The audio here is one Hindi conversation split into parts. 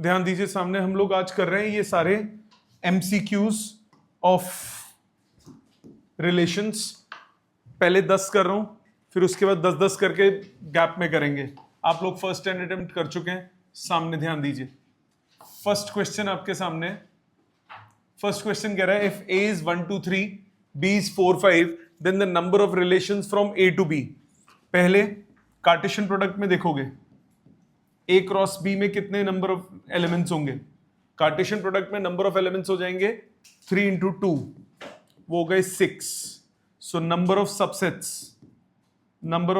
ध्यान दीजिए, सामने हम लोग आज कर रहे हैं ये सारे MCQs ऑफ रिलेशंस। पहले 10 कर रहा हूं, फिर उसके बाद 10-10 करके गैप में करेंगे। आप लोग फर्स्ट 10 अटेम्प्ट कर चुके हैं। सामने ध्यान दीजिए, फर्स्ट क्वेश्चन आपके सामने। फर्स्ट क्वेश्चन कह रहा है if A is 1 2 3 B is 4 5 then the number of relations from A to B। पहले कार्टेशियन प्रोडक्ट में देखोगे A क्रॉस B में कितने नंबर ऑफ एलिमेंट्स होंगे। कार्टेशियन प्रोडक्ट में नंबर ऑफ एलिमेंट्स हो जाएंगे 3 into 2, वो हो गए 6। सो नंबर ऑफ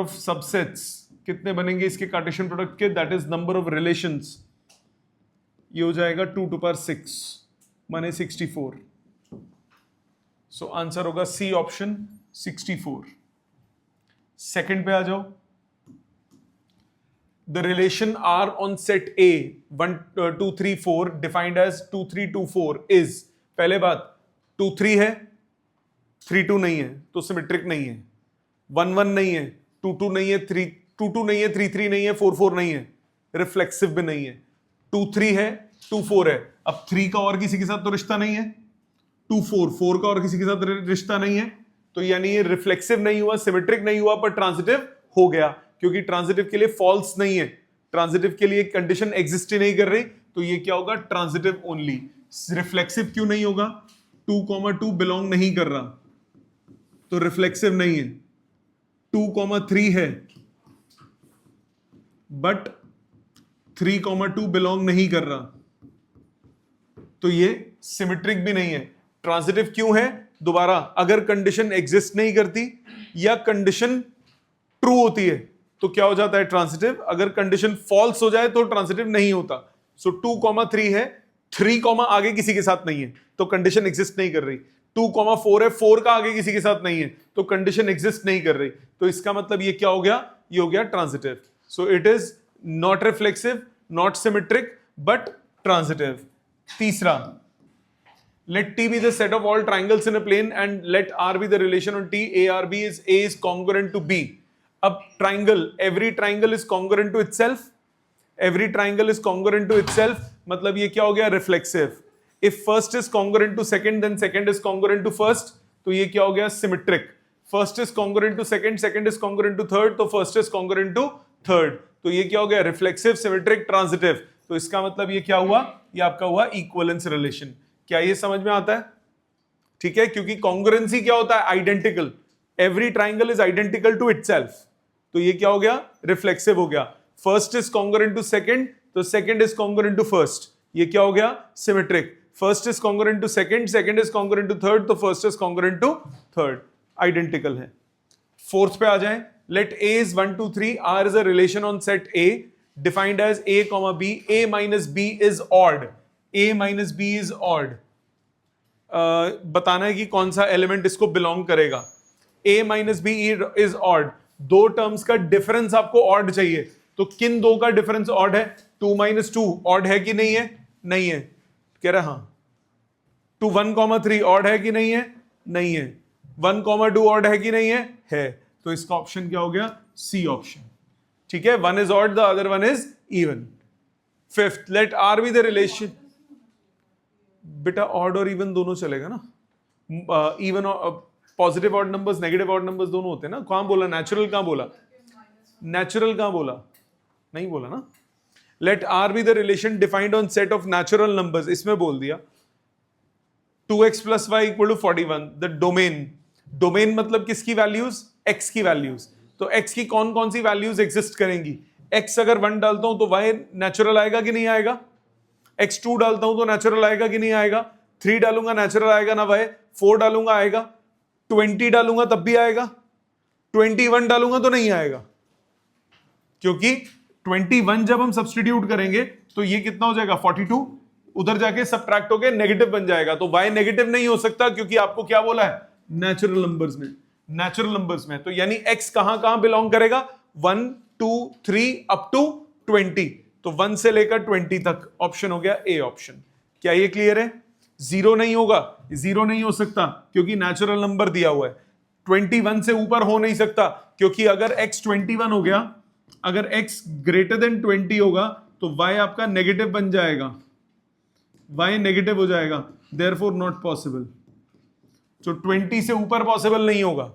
सबसेट्स कितने बनेंगे इसके कार्टेशियन प्रोडक्ट के, that is number of relations. ये हो जाएगा 2 to power 6 माने 64। सो आंसर होगा सी ऑप्शन 64। सेकंड पे आ जाओ। The relation R on set A 1 2 3 4 defined as 2 3 2 4 is, पहले बात 2 3 है, 3 2 नहीं है तो सिमेट्रिक नहीं है, 1 1 नहीं है, 2 2 नहीं है, 3 2 2 नहीं है, 3 3 नहीं है, 4 4 नहीं है, रिफ्लेक्सिव भी नहीं है। 2 3 है, 2 4 है। अब 3 का और किसी के साथ तो रिश्ता नहीं है, 2 4 का और किसी के साथ रिश्ता नहीं है, तो यानी ये रिफ्लेक्सिव नहीं हुआ, सिमेट्रिक नहीं हुआ, पर ट्रांजिटिव हो गया, क्योंकि ट्रांजिटिव के लिए फॉल्स नहीं है, ट्रांजिटिव के लिए कंडीशन एग्जिस्ट ही नहीं कर रही, तो ये क्या होगा, ट्रांजिटिव ओनली। रिफ्लेक्सिव क्यों नहीं होगा, 2,2 बिलोंग नहीं कर रहा तो रिफ्लेक्सिव नहीं है। 2,3 है बट 3,2 बिलोंग नहीं कर रहा तो ये सिमेट्रिक भी नहीं है। ट्रांजिटिव क्यों है, दोबारा अगर कंडीशन एग्जिस्ट नहीं करती या कंडीशन ट्रू होती है तो क्या हो जाता है, ट्रांजिटिव। अगर कंडीशन फॉल्स हो जाए तो ट्रांजिटिव नहीं होता। सो 2,3 है, 3, आगे किसी के साथ नहीं है तो कंडीशन एग्जिस्ट नहीं कर रही। 2,4 है, 4 का आगे किसी के साथ नहीं है तो कंडीशन एग्जिस्ट नहीं कर रही, तो इसका मतलब ये क्या हो गया, ये हो गया transitive. So it is not reflexive, not symmetric, but transitive. तीसरा, let T be the set of all triangles in a plane and let R be the relation on T, ARB is A is congruent to B। अब triangle, every triangle is congruent to itself, every triangle is congruent to itself, मतलब ये क्या हो गया, reflexive। if first is congruent to second then second is congruent to first, तो ये क्या हो गया, symmetric। first is congruent to second, second is congruent to third, तो first is congruent to third, तो ये क्या हो गया, reflexive, symmetric, transitive। तो इसका मतलब ये क्या हुआ, ये आपका हुआ equivalence relation। क्या ये समझ में आता है, ठीक है, क्योंकि कॉन्ग्रुएंसी क्या होता है, identical. Every triangle is identical to itself, तो ये क्या हो गया, रिफ्लेक्सिव हो गया। First is congruent to second तो second is congruent to first, ये क्या हो गया, symmetric. First is congruent to second, second is congruent to third तो first is congruent to third, identical है। फोर्थ पे आ जाए, let A is 1 2 3 R is a relation on set A defined as A, B, A minus B is odd, A minus B is odd। बताना है कि कौन सा एलिमेंट इसको बिलोंग करेगा। A minus B is odd, दो टर्म्स का डिफरेंस आपको ऑड चाहिए, तो किन दो का डिफरेंस ऑड है, 2 minus 2 ऑड है कि नहीं है, नहीं है, कह रहा हाँ। 2 1,3 ऑड है कि नहीं है, नहीं है। 1,2 ऑड है कि नहीं है, तो इसका ऑप्शन क्या हो गया, सी ऑप्शन, ठीक है। One is odd, the other one is even. Fifth, let R be the relation, बेटा ऑड और इवन दोनों चलेगा ना, even positive odd numbers, negative odd numbers दोनों होते हैं ना। कहां बोला, नेचुरल कहां बोला, नेचुरल कहां बोला, नहीं बोला ना। Let R be the relation defined on set of natural numbers, इसमें बोल दिया 2x + y = 41। The domain, domain मतलब किसकी वैल्यूज, x की वैल्यूज, तो x की कौन कौन सी वैल्यूज एग्जिस्ट करेंगी। x अगर 1 डालता हूं तो y नेचुरल आएगा कि नहीं आएगा, x 2 डालता हूं तो नेचुरल आएगा कि नहीं आएगा, 3 डालूंगा नेचुरल आएगा ना भाई, 4 डालूंगा आएगा, 20 डालूंगा तब भी आएगा, 21 डालूंगा तो नहीं आएगा, क्योंकि 21 जब हम सब्स्टिट्यूट करेंगे तो ये कितना हो जाएगा, 42, उधर जाके सबट्रैक्ट होके नेगेटिव बन जाएगा, तो y नेगेटिव नहीं हो सकता, क्योंकि आपको क्या बोला है, नेचुरल नंबर्स में, नेचुरल नंबर्स में। तो यानी x कहां कहां बिलोंग करेगा, 1 2 3 अप टू 20, तो 1 से लेकर 20 तक, ऑप्शन हो गया ए ऑप्शन। क्या ये क्लियर है, जीरो नहीं होगा, जीरो नहीं हो सकता क्योंकि नेचुरल नंबर दिया हुआ है। 21 से ऊपर हो नहीं सकता, क्योंकि अगर x 21 हो गया, अगर x greater than 20 होगा तो y आपका नेगेटिव बन जाएगा, y नेगेटिव हो जाएगा, देयरफॉर नॉट पॉसिबल। तो 20 से ऊपर पॉसिबल नहीं होगा।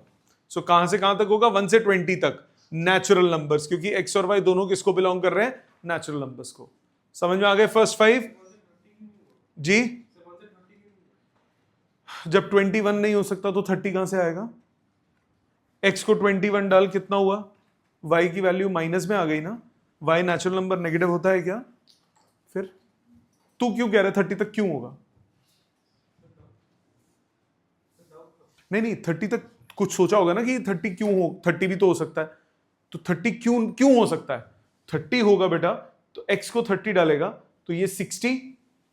सो कहां से कहां तक होगा? 1 से 20 तक नेचुरल नंबर्स, क्योंकि x और y दोनों किसको बिलोंग कर रहे हैं? नेचुरल नंबर्स को। समझ में आ गए फर्स्ट 5 जी? जब 21 नहीं हो सकता तो 30 कहां से आएगा? x को 21 डाल, कितना हुआ? y की वैल्यू माइनस में आ गई ना। y नेचुरल नंबर नेगेटिव होता है क्या? फिर तू क्यों कह रहा है 30 तक क्यों होगा? नहीं 30 तक कुछ सोचा होगा ना कि 30 क्यों हो, 30 भी तो हो सकता है। तो 30 क्यों हो सकता है? 30 होगा बेटा, तो x को 30 डालेगा तो ये 60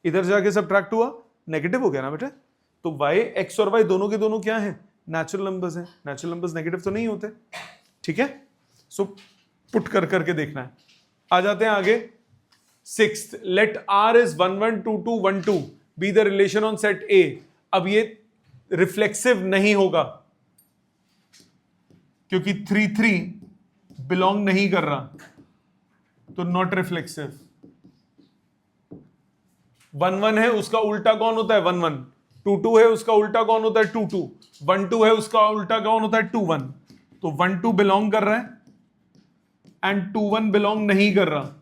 इधर जाके सब्ट्रैक्ट हुआ, नेगेटिव हो गया ना बेटा। तो y, x और y दोनों के दोनों क्या हैं? नेचुरल नंबर्स हैं। नेचुरल नंबर्स नेगेटिव तो नहीं होते, ठीक है। सो पुट करके देखना है। आ जाते हैं आगे। 6th, let r is 1 1 2 2 1 2 be the relation on set A। अब ये रिफ्लेक्सिव नहीं होगा क्योंकि 3 3 बिलोंग नहीं कर रहा, तो नॉट रिफ्लेक्सिव। 1 1 है, उसका उल्टा कौन होता है? 1 1। 2 2 है, उसका उल्टा कौन होता है? 2 2। 1 2 है, उसका उल्टा कौन होता है? 2 1। तो 1 2 बिलोंग कर रहा है एंड 2 1 बिलोंग नहीं कर रहा,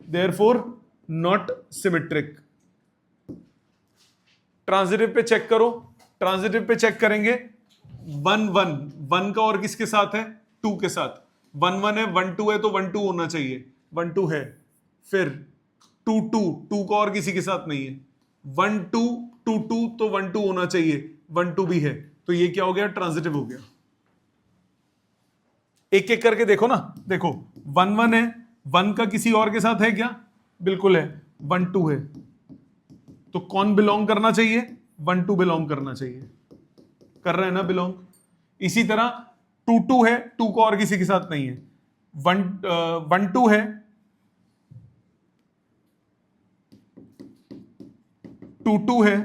देयरफॉर नॉट सिमेट्रिक। ट्रांजिटिव पे चेक करो। ट्रांजिटिव पे चेक करेंगे। 1 1 1 का और किसके साथ है? 2 के साथ। 1 1 है, 1 2 है, तो 1 2 होना चाहिए, 1 2 है। फिर 2 2 2 का और किसी के साथ नहीं है। 1 2 2 2 तो 1 2 होना चाहिए, 1 2 भी है, तो ये क्या हो गया? ट्रांजिटिव हो गया। एक एक करके देखो ना। देखो 1 1 है, 1 का किसी और के साथ है क्या? बिल्कुल है। 1 2 है, तो कौन बिलोंग करना चाहिए? 1 2 बिलोंग करना चाहिए, कर रहे हैं ना बिलोंग। इसी तरह 2 2 है, 2 का और किसी के साथ नहीं है। 1 2 है, 2 2 है,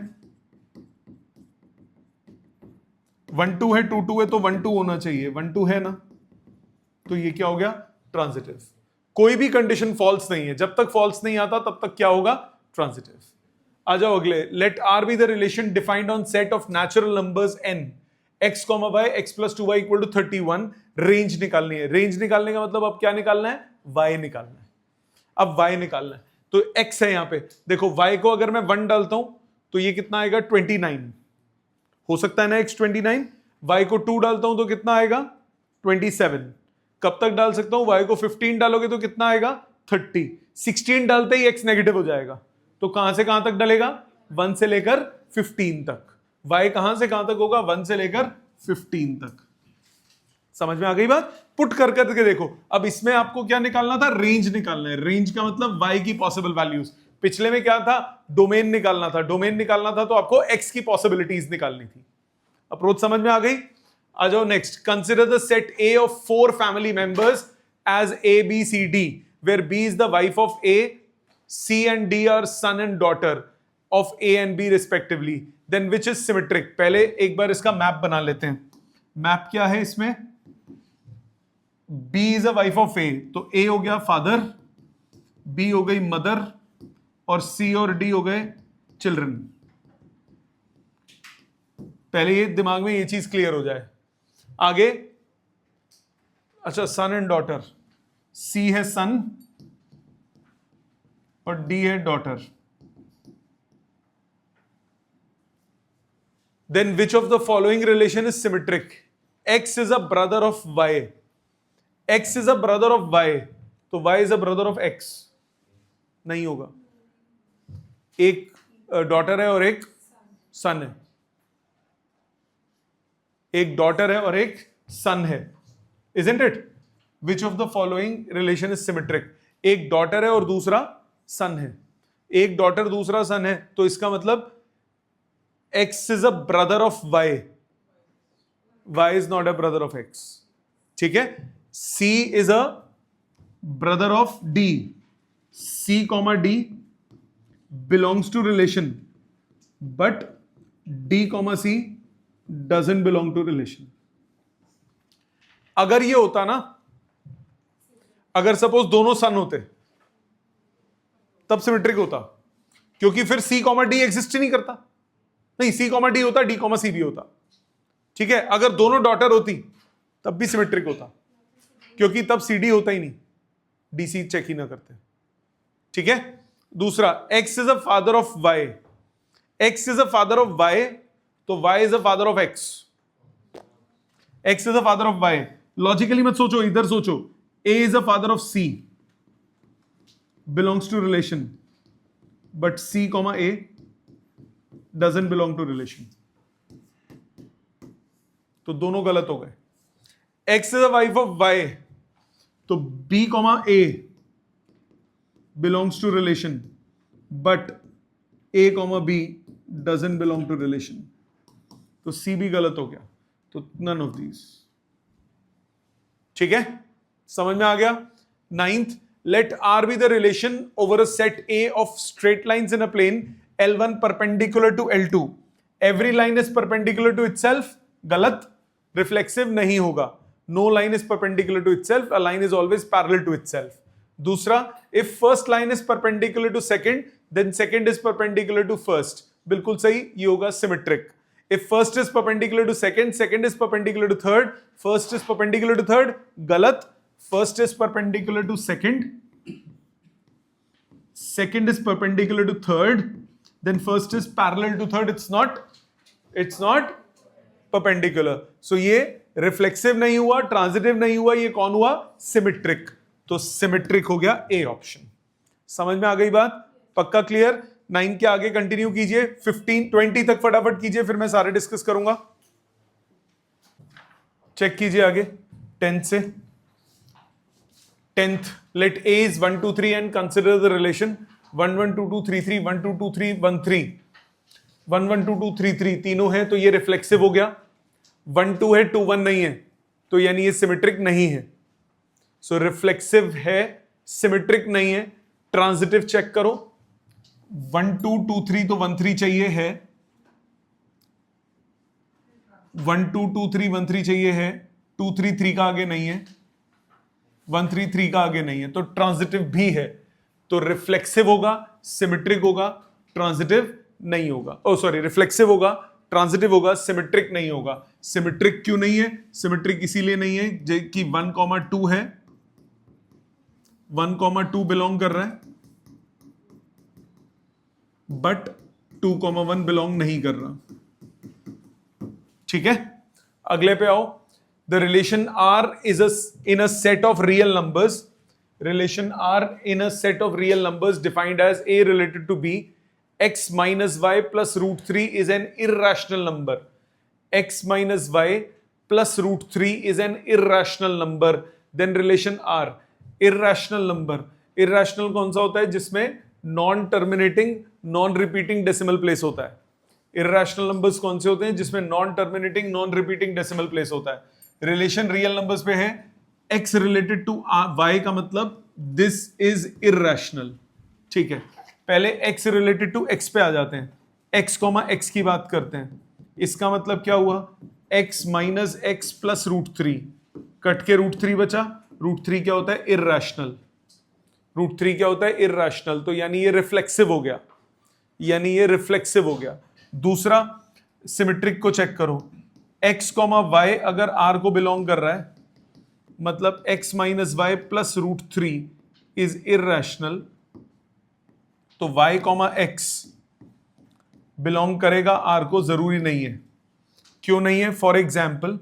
1 2 है, 2 2 है, तो 1 2 होना चाहिए, 1 2 है ना। तो ये क्या हो गया? ट्रांजिटिव। कोई भी कंडीशन फॉल्स नहीं है, जब तक फॉल्स नहीं आता तब तक क्या होगा? ट्रांजिटिव। आ जाओ अगले। Let R be the relation defined on set of natural numbers n, x, y, x + 2y = 31। Range निकालनी है। रेंज निकालने का मतलब अब क्या निकालना है? y निकालना है। अब y निकालना है, तो x है यहां पे। देखो y को अगर मैं 1 डालता हूं तो ये कितना आएगा? 29 हो सकता है ना x 29। y को 2 डालता हूं तो कितना आएगा? 27। कब तक डाल सकता हूं? y को 15 डालोगे तो कितना आएगा? 30। 16 डालते ही x नेगेटिव हो जाएगा, तो कहां से कहां तक डलेगा? 1 से लेकर 15 तक। y कहां से कहां तक होगा? 1 से लेकर 15 तक। समझ में आ गई बात? पुट करके देखो। अब इसमें आपको क्या निकालना था? रेंज निकालना है। रेंज का मतलब y की पॉसिबल वैल्यूज। पिछले में क्या था? डोमेन निकालना था। डोमेन निकालना था तो आपको x की पॉसिबिलिटीज निकालनी थी। अप्रोच समझ में आ गई? आ जाओ next. Consider the set A of 4 family members as A B C D where B is the wife of A, C and D are son and daughter of A and B respectively, then which is symmetric? पहले एक बार इसका मैप बना लेते हैं। मैप क्या है इसमें? B is a wife of A, तो A हो गया फादर, B हो गई मदर, और C और D हो गए चिल्ड्रन। पहले ये दिमाग में ये चीज क्लियर हो जाए। आगे, अच्छा सन एंड डॉटर, C है सन और D है daughter. Then which of the following relation is symmetric? X is a brother of Y. X is a brother of Y, तो Y is a brother of X नहीं होगा। एक डॉटर है और एक सन है, एक डॉटर है और एक सन है, isn't it? Which of the following relation is symmetric? एक डॉटर है और दूसरा सन है। एक डॉटर दूसरा सन है, तो इसका मतलब X is a brother of Y. Y is not a brother of X. ठीक है? C is a brother of D. C, D belongs to relation, but D, C doesn't belong to relation. अगर ये होता ना, अगर सपोज दोनों सन होते, तब सिमेट्रिक होता, क्योंकि फिर सी कॉमा डी एग्जिस्ट ही नहीं करता। नहीं, सी कॉमा डी होता, डी कॉमा सी भी होता। ठीक है, अगर दोनों डॉटर होती तब भी सिमेट्रिक होता, क्योंकि तब सी डी होता ही नहीं, डी सी चेक ही ना करते। ठीक है, दूसरा, x is a father of y, x is a father of y, तो y is a father of x, x is a father of y। Logically मत सोचो, इधर सोचो, a is a father of c, belongs to relation, but c comma a doesn't belong to relation, तो दोनों गलत हो गए। x is a wife of y, तो b comma a belongs to relation, but a comma b doesn't belong to relation, तो c भी गलत हो गया, तो none of these। ठीक है, समझ में आ गया। Ninth, let r be the relation over a set a of straight lines in a plane L1 perpendicular to L2, every line is perpendicular to itself, गलत, रिफ्लेक्सिव नहीं होगा। no line is perpendicular to itself, a line is always parallel to itself। दूसरा, if first line is perpendicular to second, then second is perpendicular to first, बिल्कुल सही, ये होगा symmetric. if first is perpendicular to second, second is perpendicular to third, first is perpendicular to third, गलत, first is perpendicular to second, second is perpendicular to third, then first is parallel to third, it's not perpendicular, so ये रिफ्लेक्सिव नहीं हुआ, ट्रांजिटिव नहीं हुआ, ये कौन हुआ, सिमेट्रिक, तो सिमेट्रिक हो गया ए ऑप्शन। समझ में आ गई बात, पक्का क्लियर। 9 के आगे कंटिन्यू कीजिए, 15 20 तक फटाफट कीजिए, फिर मैं सारे डिस्कस करूंगा। चेक कीजिए आगे 10th से। 10th, let a is 1 2 3 and consider the relation 1 1 2 2 3 3 1 2 2 3 1 3 1 1 2 2 3 3 तीनों है, तो ये रिफ्लेक्सिव हो गया। 1 2 है, 2 1 नहीं है, तो यानी ये सिमेट्रिक नहीं है। सो रिफ्लेक्सिव है, सिमेट्रिक नहीं है। ट्रांजिटिव चेक करो, 1 2 2 3 तो 1 3 चाहिए है, 1 2 2 3 1 3 चाहिए है, 2 3 3 का आगे नहीं है, 1 3 3 का आगे नहीं है, तो ट्रांजिटिव भी है। तो रिफ्लेक्सिव होगा, सिमेट्रिक होगा, ट्रांजिटिव नहीं होगा। ओ सॉरी, रिफ्लेक्सिव होगा, ट्रांजिटिव होगा, सिमेट्रिक नहीं होगा। सिमेट्रिक क्यों नहीं है? सिमेट्रिक इसीलिए नहीं है कि 1 2 है, 1 2 बिलोंग कर रहा है, बट 2 1 बिलोंग नहीं कर रहा। ठीक है, अगले पे आओ। The relation R is in a set of real numbers, relation R in a set of real numbers defined as A related to B, x minus y plus root 3 is an irrational number. X minus y plus root 3 is an irrational number. Then relation R, irrational number. Irrational कौन सा होता है? जिसमें non terminating non repeating decimal place होता है। इर्रेशनल नंबर्स कौन से होते हैं? जिसमें non terminating non repeating decimal place होता है। रिलेशन रियल नंबर्स पे है, x रिलेटेड टू y का मतलब दिस इज इर्रेशनल। ठीक है, पहले x रिलेटेड टू x पे आ जाते हैं, x कॉमा x की बात करते हैं। इसका मतलब क्या हुआ? x minus X plus root 3, cut के रूट 3 बचा। रूट 3 क्या होता है? इर्रेशनल। रूट 3 क्या होता है? इर्रेशनल। तो यानी ये रिफ्लेक्सिव हो गया, यानी ये रिफ्लेक्सिव हो गया। दूसरा, सिमेट्रिक को चेक करो, x कॉमा वाई अगर r को बिलोंग कर रहा है, मतलब x minus Y plus root 3 is irrational, तो y कॉमा एक्स बिलोंग करेगा r को, जरूरी नहीं है। क्यों नहीं है? For example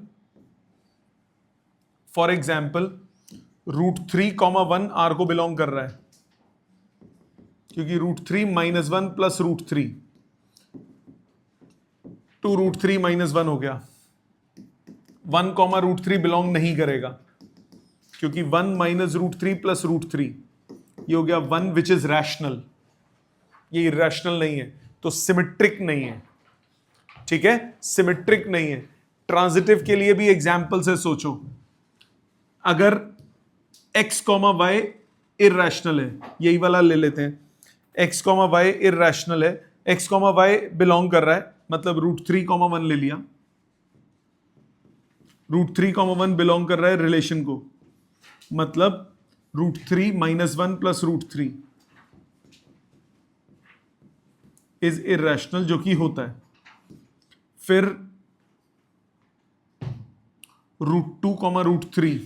root 3 comma 1 r को बिलोंग कर रहा है, क्योंकि root 3 minus 1 plus root 3, two root 3 minus 1 हो गया। 1 कॉमा रूट 3 बिलोंग नहीं करेगा, क्योंकि 1 माइनस रूट 3 प्लस रूट 3, ये हो गया 1 विच इज रैशनल, ये इरैशनल नहीं है, तो सिमेट्रिक नहीं है। ठीक है, सिमेट्रिक नहीं है। ट्रांजिटिव के लिए भी एग्जाम्पल से सोचो, अगर x कॉमा वाई इरैशनल है, यही वाला ले लेते हैं, x कॉमा वाई इरैशनल है, x कॉमा वाई बिलोंग कर रहा है, मतलब रूट 3 कॉमा 1 ले लिया, रूट 3 कॉमा 1 बिलोंग कर रहा है रिलेशन को, मतलब root 3 minus 1 plus root 3, is irrational, जो कि होता है। फिर √2, √3,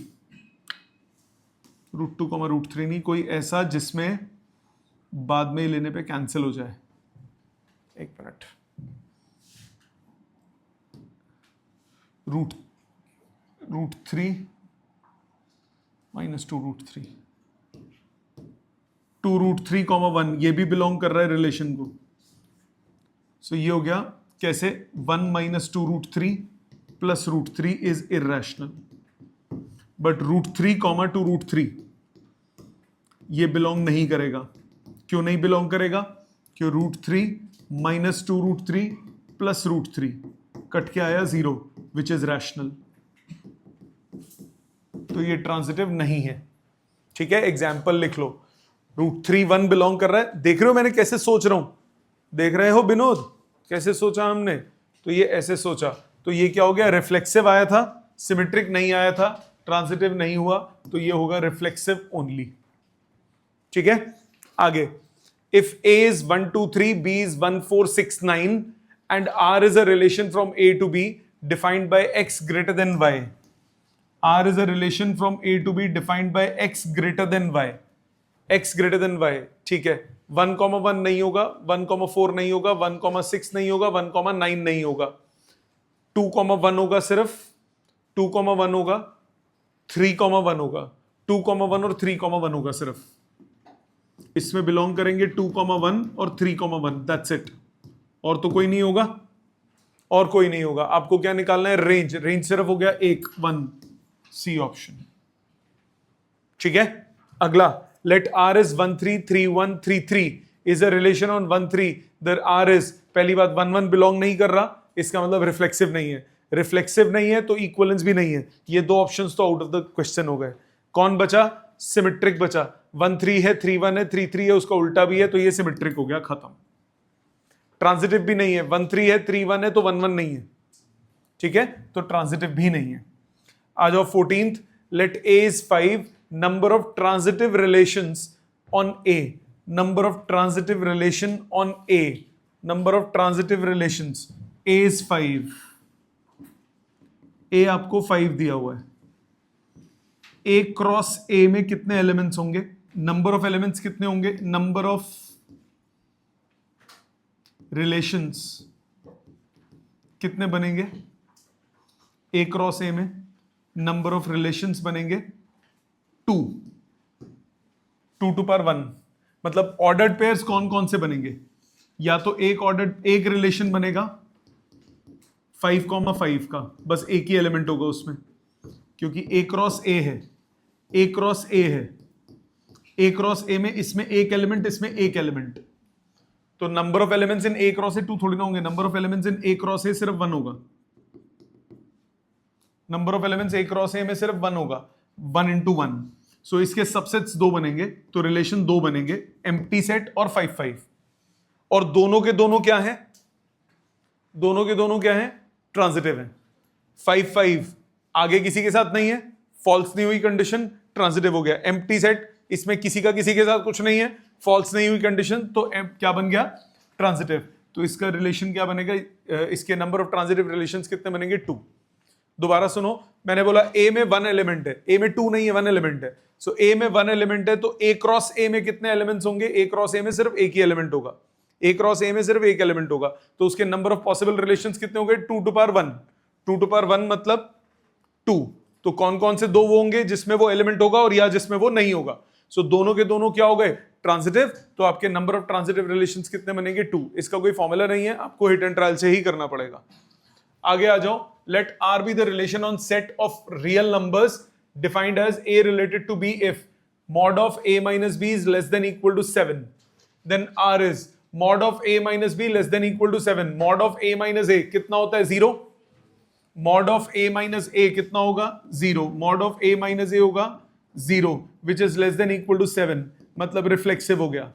√2, √3 नहीं, कोई ऐसा जिसमें बाद में लेने पे कैंसिल हो जाए। एक मिनट, √3 -2√3, 2√3, 1 ये भी बिलोंग कर रहा है रिलेशन को। सो ये हो गया कैसे, 1 - 2√3 + √3 इज इरेशनल, बट √3, 2√3 ये बिलोंग नहीं करेगा। क्यों नहीं बिलोंग करेगा? क्यों √3 - 2√3 + √3 कट के आया 0, विच इज रैशनल, तो ये ट्रांजिटिव नहीं है। ठीक है, एग्जाम्पल लिख लो। √3 1 बिलोंग कर रहा है। देख रहे हो मैंने कैसे सोच रहा हूं? देख रहे हो विनोद कैसे सोचा हमने? तो ये ऐसे सोचा, तो ये क्या हो गया, रिफ्लेक्सिव आया था, सिमेट्रिक नहीं आया था, ट्रांजिटिव नहीं हुआ, तो ये होगा रिफ्लेक्सिव ओनली। ठीक है, आगे, if A is 1 2 3, B is 1 4 6 9 and R is a relation from A to B defined by X greater than Y. R is a relation from A to B defined by X greater than Y. X greater than Y, ठीक है। 1,1 नहीं होगा, 1,4 नहीं होगा, 1,6 नहीं होगा, 1,9 नहीं होगा, 2,1 होगा, सिर्फ 2,1 होगा, 3,1 होगा, 2,1 और 3,1 होगा सिर्फ। इसमें बिलोंग करेंगे 2,1 और 3,1, दैट्स इट। और तो कोई नहीं होगा, और कोई नहीं होगा। आपको क्या निकालना है? रेंज। रेंज सिर्फ हो गया 1 1, सी ऑप्शन। ठीक है, अगला, late R is 1 3 3 1 3 3 is a relation on 1 3, there R is, पहली बात 1 1 बिलोंग नहीं कर रहा, इसका मतलब रिफ्लेक्सिव नहीं है। रिफ्लेक्सिव नहीं है तो इक्विवेलेंस भी नहीं है। ये दो ऑप्शंस तो आउट ऑफ द क्वेश्चन हो गए। कौन बचा? सिमेट्रिक बचा। 1 3 है, 3 1 है, 3 3 है, उसका उल्टा भी है, तो ये सिमेट्रिक हो गया, खत्म। ट्रांजिटिव भी नहीं है, 1 3 है, 3 1 है, तो 1 1 नहीं है। ठीक है, तो ट्रांजिटिव भी नहीं है। आ जाओ 14th, late A is 5, number of transitive relations on A, number of transitive relation on A, number of transitive relations, A is 5, A आपको 5 दिया हुआ है। A क्रॉस A में कितने एलिमेंट्स होंगे? नंबर ऑफ एलिमेंट्स कितने होंगे? नंबर ऑफ रिलेशंस कितने बनेंगे? A क्रॉस A में नंबर ऑफ रिलेशंस बनेंगे 2 टू पावर 1। मतलब ऑर्डर्ड पेयर्स कौन कौन से बनेंगे? या तो एक रिलेशन बनेगा 5,5 का, बस एक ही एलिमेंट होगा उसमें, क्योंकि A क्रॉस A है, A क्रॉस A है, A क्रॉस A में इसमें एक एलिमेंट, इसमें एक एलिमेंट, तो number of elements in A cross A 2 थोड़ी ना होंगे। Number of elements in A cross A सिर्फ 1 होगा। Number of elements A cross A में सिर्फ 1 होगा, 1 into 1। सो इसके सबसेट्स 2 बनेंगे, तो रिलेशन 2 बनेंगे, एम्प्टी सेट और 5 5। और दोनों के दोनों क्या है? दोनों के दोनों क्या है? ट्रांजिटिव है। 5 5 आगे किसी के साथ नहीं है, फॉल्स नहीं हुई कंडीशन, ट्रांजिटिव हो गया। एम्प्टी सेट, इसमें किसी का किसी के साथ कुछ नहीं है, फॉल्स नहीं हुई कंडीशन, तो क्या बन गया? ट्रांजिटिव। तो इसका रिलेशन क्या बनेगा? इसके नंबर ऑफ ट्रांजिटिव रिलेशंस कितने बनेंगे? 2। दोबारा सुनो, मैंने बोला A में 1 एलिमेंट है, A में 2 नहीं है, 1 एलिमेंट है। सो A में 1 एलिमेंट है, तो A क्रॉस A में कितने एलिमेंट्स होंगे? A क्रॉस A में सिर्फ एक ही एलिमेंट होगा। A क्रॉस A में सिर्फ एक एलिमेंट होगा, तो उसके नंबर ऑफ पॉसिबल रिलेशंस कितने होंगे? 2 टू पावर 1। 2 टू पावर 1 मतलब 2। तो कौन कौन से 2 वो होंगे? जिसमें वो एलिमेंट होगा और या जिसमें वो नहीं होगा। सो दोनों के दोनों क्या हो गए? ट्रांजिटिव। तो आपके नंबर ऑफ ट्रांजिटिव रिलेशंस कितने बनेंगे? 2। इसका कोई फॉर्मूला नहीं है, आपको हिट एंड ट्रायल से ही करना पड़ेगा। आगे आ जाओ, let R be the relation on set of real numbers defined as A related to B if mod of A minus B is less than equal to 7. Then R is mod of A minus B less than equal to 7. Mod of A minus A कितना होता है? 0. Mod of A minus A कितना होगा? 0. Mod of A minus A होगा 0, which is less than equal to 7. मतलब रिफ्लेक्सिव हो गया।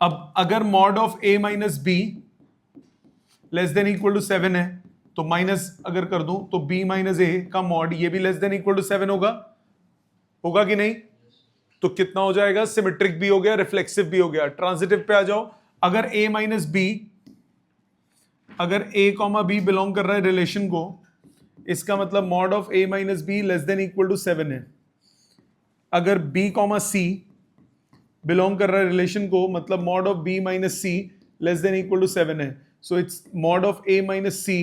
अब अगर mod of A minus B less than equal to 7 है, तो माइनस अगर कर दूं तो B माइनस A का मॉड ये भी लेस देन इक्वल टू 7 होगा। कि नहीं? तो कितना हो जाएगा? सिमेट्रिक भी हो गया, रिफ्लेक्सिव भी हो गया। ट्रांजिटिव पे आ जाओ, अगर a माइनस बी, अगर a कॉमा बी बिलोंग कर रहा है रिलेशन को, इसका मतलब mod of a minus B less than equal to 7 है। अगर b कॉमा सी बिलोंग कर रहा है रिलेशन को, मतलब mod of b minus C less than equal to 7 है। So it's mod of a minus C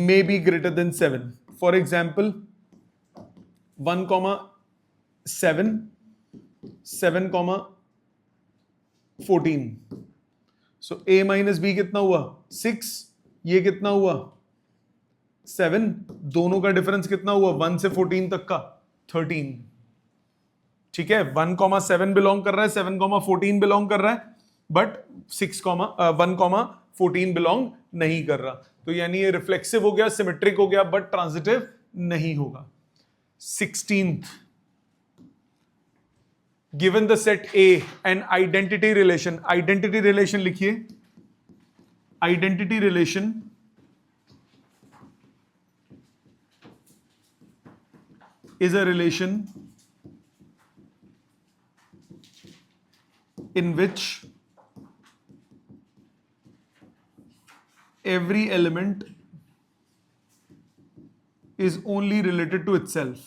may be greater than 7. For example, 1 comma 7, 7 comma 14. So a minus b कितना हुआ 6, ये कितना हुआ 7, दोनों का डिफरेंस कितना हुआ 1 से 14 तक का 13। ठीक है, 1 कॉमा 7 बिलोंग कर रहा है, 7 कॉमा 14 बिलोंग कर रहा है, बट 1 कॉमा 14 बिलोंग नहीं कर रहा। तो यानी ये रिफ्लेक्सिव हो गया, सिमेट्रिक हो गया, बट ट्रांजिटिव नहीं होगा। 16th, given the set A and identity relation. Identity relation लिखिए, identity relation is a relation in which every element is only related to itself.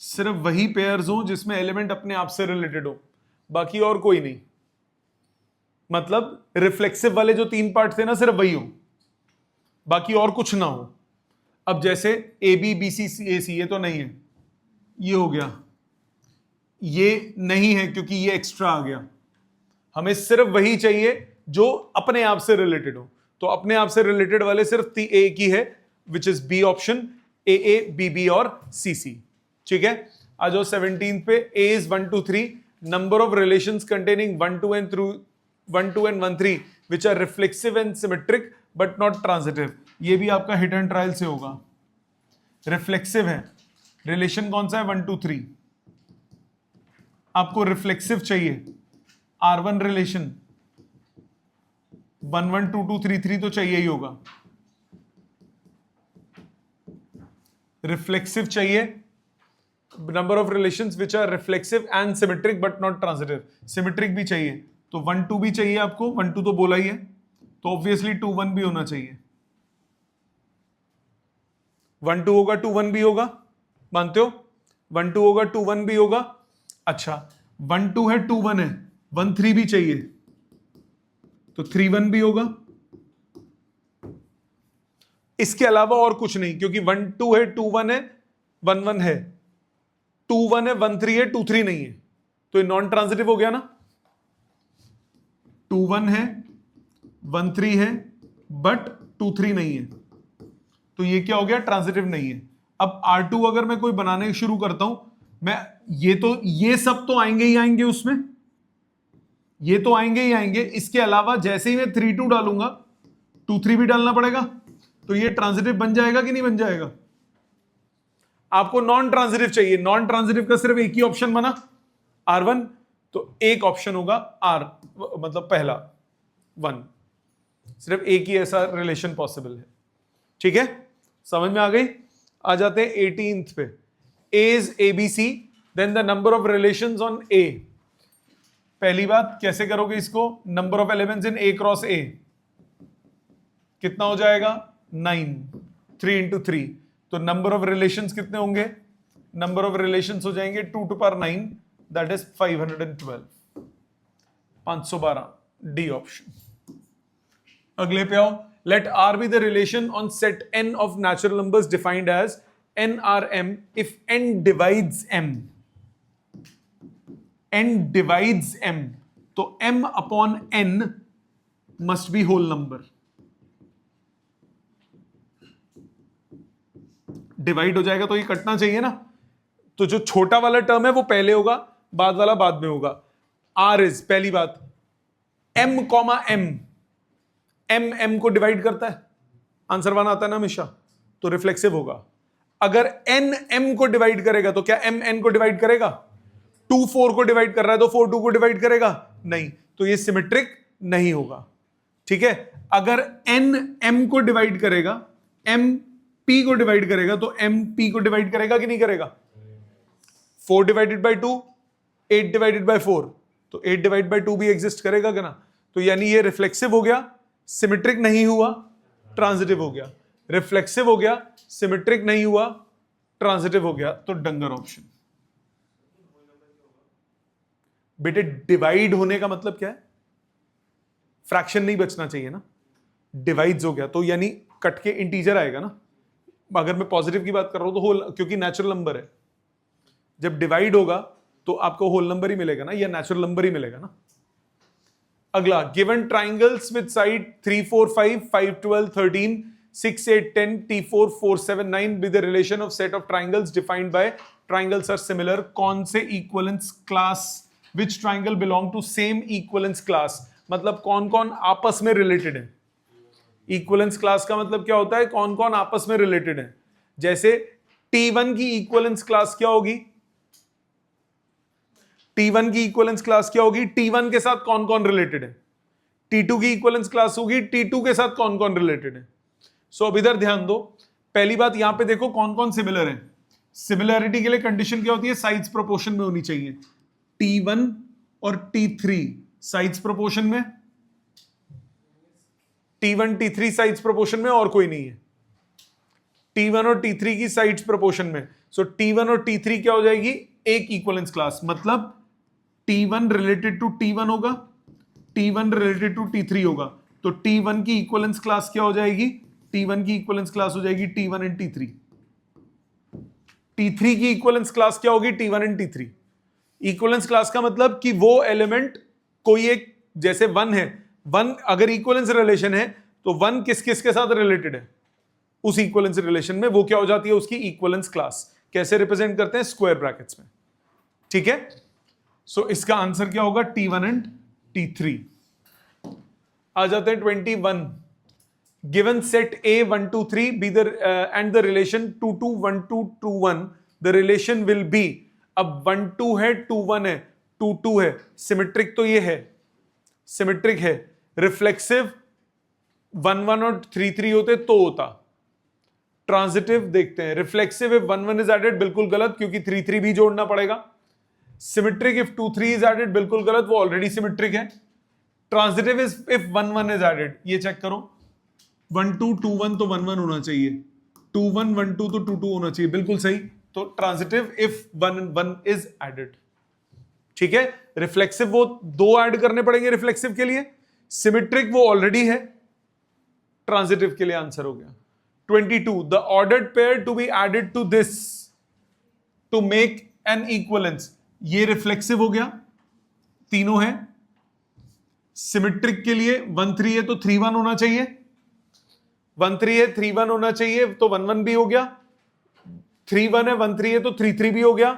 सिर्फ वही पेयर्स हो जिसमें एलिमेंट अपने आप से रिलेटेड हो, बाकी और कोई नहीं। मतलब रिफ्लेक्सिव वाले जो 3 पार्ट थे ना, सिर्फ वही हो, बाकी और कुछ ना हो। अब जैसे ए बी बी सी ए सी, ये तो नहीं है, ये हो गया, ये नहीं है क्योंकि ये एक्स्ट्रा आ गया। हमें सिर्फ वही चाहिए जो अपने आप से रिलेटेड हो। तो अपने आप से रिलेटेड वाले सिर्फ ए की है, which is B option, A B B और सी सी। ठीक है, आ जाओ 17 पे। A is 1 2 3, number of relations containing 1 2 and 1 3 which are reflexive and symmetric but not transitive. ये भी आपका हिट एंड ट्रायल से होगा। रिफ्लेक्सिव है, रिलेशन कौन सा है 1 2 3, आपको रिफ्लेक्सिव चाहिए। R1 रिलेशन 1 1 2 2 3 3 तो चाहिए ही होगा। रिफ्लेक्सिव चाहिए, number of relations which are reflexive and symmetric but not transitive. Symmetric भी चाहिए, तो 1 2 भी चाहिए आपको, 1 2 तो बोला ही है, तो ऑब्वियसली 2 1 भी होना चाहिए। 1 2 होगा 2 1 भी होगा, मानते हो? 1 2 होगा 2 1 भी होगा। अच्छा, 1 2 है 2 1 है, 1 3 भी चाहिए, तो 3 1 भी होगा। इसके अलावा और कुछ नहीं, क्योंकि 1 2 है 2 1 है 1 1 है, 2 1 है 1 3 है 2 3 नहीं है, तो ये नॉन ट्रांजिटिव हो गया ना। 2 1 है 1 3 है बट 2 3 नहीं है, तो ये क्या हो गया, ट्रांजिटिव नहीं है। अब R2 अगर मैं कोई बनाने शुरू करता हूं, मैं ये सब तो आएंगे ही आएंगे उसमें, ये तो आएंगे ही आएंगे। इसके अलावा जैसे ही मैं 3 2 डालूंगा 2 3 भी डालना पड़ेगा, तो ये ट्रांजिटिव बन जाएगा कि नहीं बन जाएगा? आपको नॉन ट्रांजिटिव चाहिए, नॉन ट्रांजिटिव का सिर्फ एक ही ऑप्शन बना R1, तो एक ऑप्शन होगा R, मतलब पहला 1, सिर्फ एक ही ऐसा रिलेशन पॉसिबल है। ठीक है, समझ में आ गई? आ जाते हैं 18th पे। A is ABC, then the number of relations on A। पहली बात कैसे करोगे इसको, number of elements in A cross A कितना हो जाएगा 9, 3 into 3, तो नंबर ऑफ रिलेशंस कितने होंगे, नंबर ऑफ रिलेशंस हो जाएंगे 2 to power 9, that is 512, 512, D option. अगले पे आओ। Let R be the relation on set n of natural numbers defined as NRM if n divides m. n divides m, तो m upon n must be whole number. Divide हो जाएगा तो ये कटना चाहिए ना, तो जो छोटा वाला टर्म है वो पहले होगा, बाद वाला बाद में होगा। R is, पहली बात, m comma m, m m को डिवाइड करता है, आंसर वन आता है ना हमेशा, तो रिफ्लेक्सिव होगा। अगर n m को डिवाइड करेगा तो क्या m n को डिवाइड करेगा? 2 4 को डिवाइड कर रहा है तो 4 2 को डिवाइड करेगा? नहीं, तो ये सिमेट्रिक नहीं होगा। ठीक है, अगर n m को डिवाइड करेगा, m P को डिवाइड करेगा तो M P को डिवाइड करेगा कि नहीं करेगा? 4 डिवाइडेड बाई 2, 8 डिवाइडेड बाई 4, तो 8 डिवाइड बाई 2 भी एग्जिस्ट करेगा क्या ना? तो यानी ये रिफ्लेक्सिव हो गया, सिमेट्रिक नहीं हुआ, ट्रांजिटिव हो गया। रिफ्लेक्सिव हो गया, सिमेट्रिक नहीं हुआ, ट्रांजिटिव हो गया, तो डंगर ऑप्शन। बेटे डिवाइड होने का मतलब क्या है? फ्रैक्शन नहीं बचना चाहिए ना, डिवाइड्स हो गया तो यानी कट के इंटीजर आएगा ना। अगर मैं पॉजिटिव की बात कर रहा हूं तो होल, क्योंकि नेचुरल नंबर है, जब डिवाइड होगा तो आपको होल नंबर ही मिलेगा ना, या नेचुरल नंबर ही मिलेगा ना। अगला, given triangles with side 3 4 5 5 12 13 6 8 10 T4 4 7 9 with the relation of set of triangles defined by triangles are similar, कौन से equivalence class, which triangle belong to same equivalence class, मतलब कौन कौन आपस में रिलेटेड है। इक्विवेलेंस क्लास का मतलब क्या होता है? कौन कौन आपस में रिलेटेड है। जैसे T1 की इक्विवेलेंस क्लास क्या होगी? T1 की इक्विवेलेंस क्लास क्या होगी? T1 के साथ कौन कौन रिलेटेड है। T2 की इक्विवेलेंस क्लास होगी T2 के साथ कौन कौन रिलेटेड है। सो अब इधर ध्यान दो, पहली बात यहां पे देखो कौन कौन सिमिलर है। सिमिलैरिटी के लिए कंडीशन क्या होती है? साइड्स प्रोपोर्शन में होनी चाहिए। T1 और T3 साइड्स प्रोपोर्शन में, T1 T3 साइड्स प्रोपोर्शन में, और कोई नहीं है। T1 और T3 की साइड्स प्रोपोर्शन में, सो T1 और T3 क्या हो जाएगी? एक इक्विवेलेंस क्लास, मतलब T1 रिलेटेड टू T1 होगा, T1 रिलेटेड टू T3 होगा, तो T1 की इक्विवेलेंस क्लास क्या हो जाएगी? T1 की इक्विवेलेंस क्लास हो जाएगी T1 एंड T3। T3 की इक्विवेलेंस क्लास क्या होगी? T1 and T3। Equivalence class का मतलब कि वो एलिमेंट कोई एक, जैसे 1 है, 1 अगर इक्विवेलेंस रिलेशन है तो 1 किस किस के साथ रिलेटेड है? उस इक्विवेलेंस रिलेशन में, वो क्या हो जाती है? उसकी इक्विवेलेंस क्लास। कैसे रिप्रेजेंट करते हैं? स्क्वायर ब्रैकेट्स में। ठीक है, सो इसका आंसर क्या होगा? T1 and T3। आ जाते हैं 21। Given set A 1 2 3 be the end the relation 2 2 1 2 2 1, the relation will be. अब 1 2 है, 2 1 है, 2 2 है, सिमेट्रिक तो ये है, सिमेट्रिक है। रिफ्लेक्सिव 1 1 और 3 3 होते तो होता। ट्रांजिटिव देखते हैं। रिफ्लेक्सिव इफ 1 1 इज एडेड, बिल्कुल गलत, क्योंकि 3 3 भी जोड़ना पड़ेगा। सिमेट्रिक इफ 2 3 इज एडेड, बिल्कुल गलत, वो ऑलरेडी सिमेट्रिक है। ट्रांजिटिव इफ 1 1 इज एडेड, ये चेक करो, 1 2 2 1 तो 1 1 होना चाहिए, 2 1 1 2 तो 2 2 होना चाहिए, बिल्कुल सही। तो ट्रांजिटिव इफ 1 1 इज एडेड। ठीक है, रिफ्लेक्सिव वो 2 ऐड करने पड़ेंगे रिफ्लेक्सिव के लिए, सिमेट्रिक वो ऑलरेडी है, ट्रांजिटिव के लिए आंसर हो गया। 22, the ordered pair to be added to this to make an equivalence, ये रिफ्लेक्सिव हो गया, तीनों है। सिमेट्रिक के लिए 1 3 है तो 3 1 होना चाहिए, 1 3 है 3 1 होना चाहिए, तो 1 1 भी हो गया। 3 1 है 1 3 है तो 3 3 भी हो गया,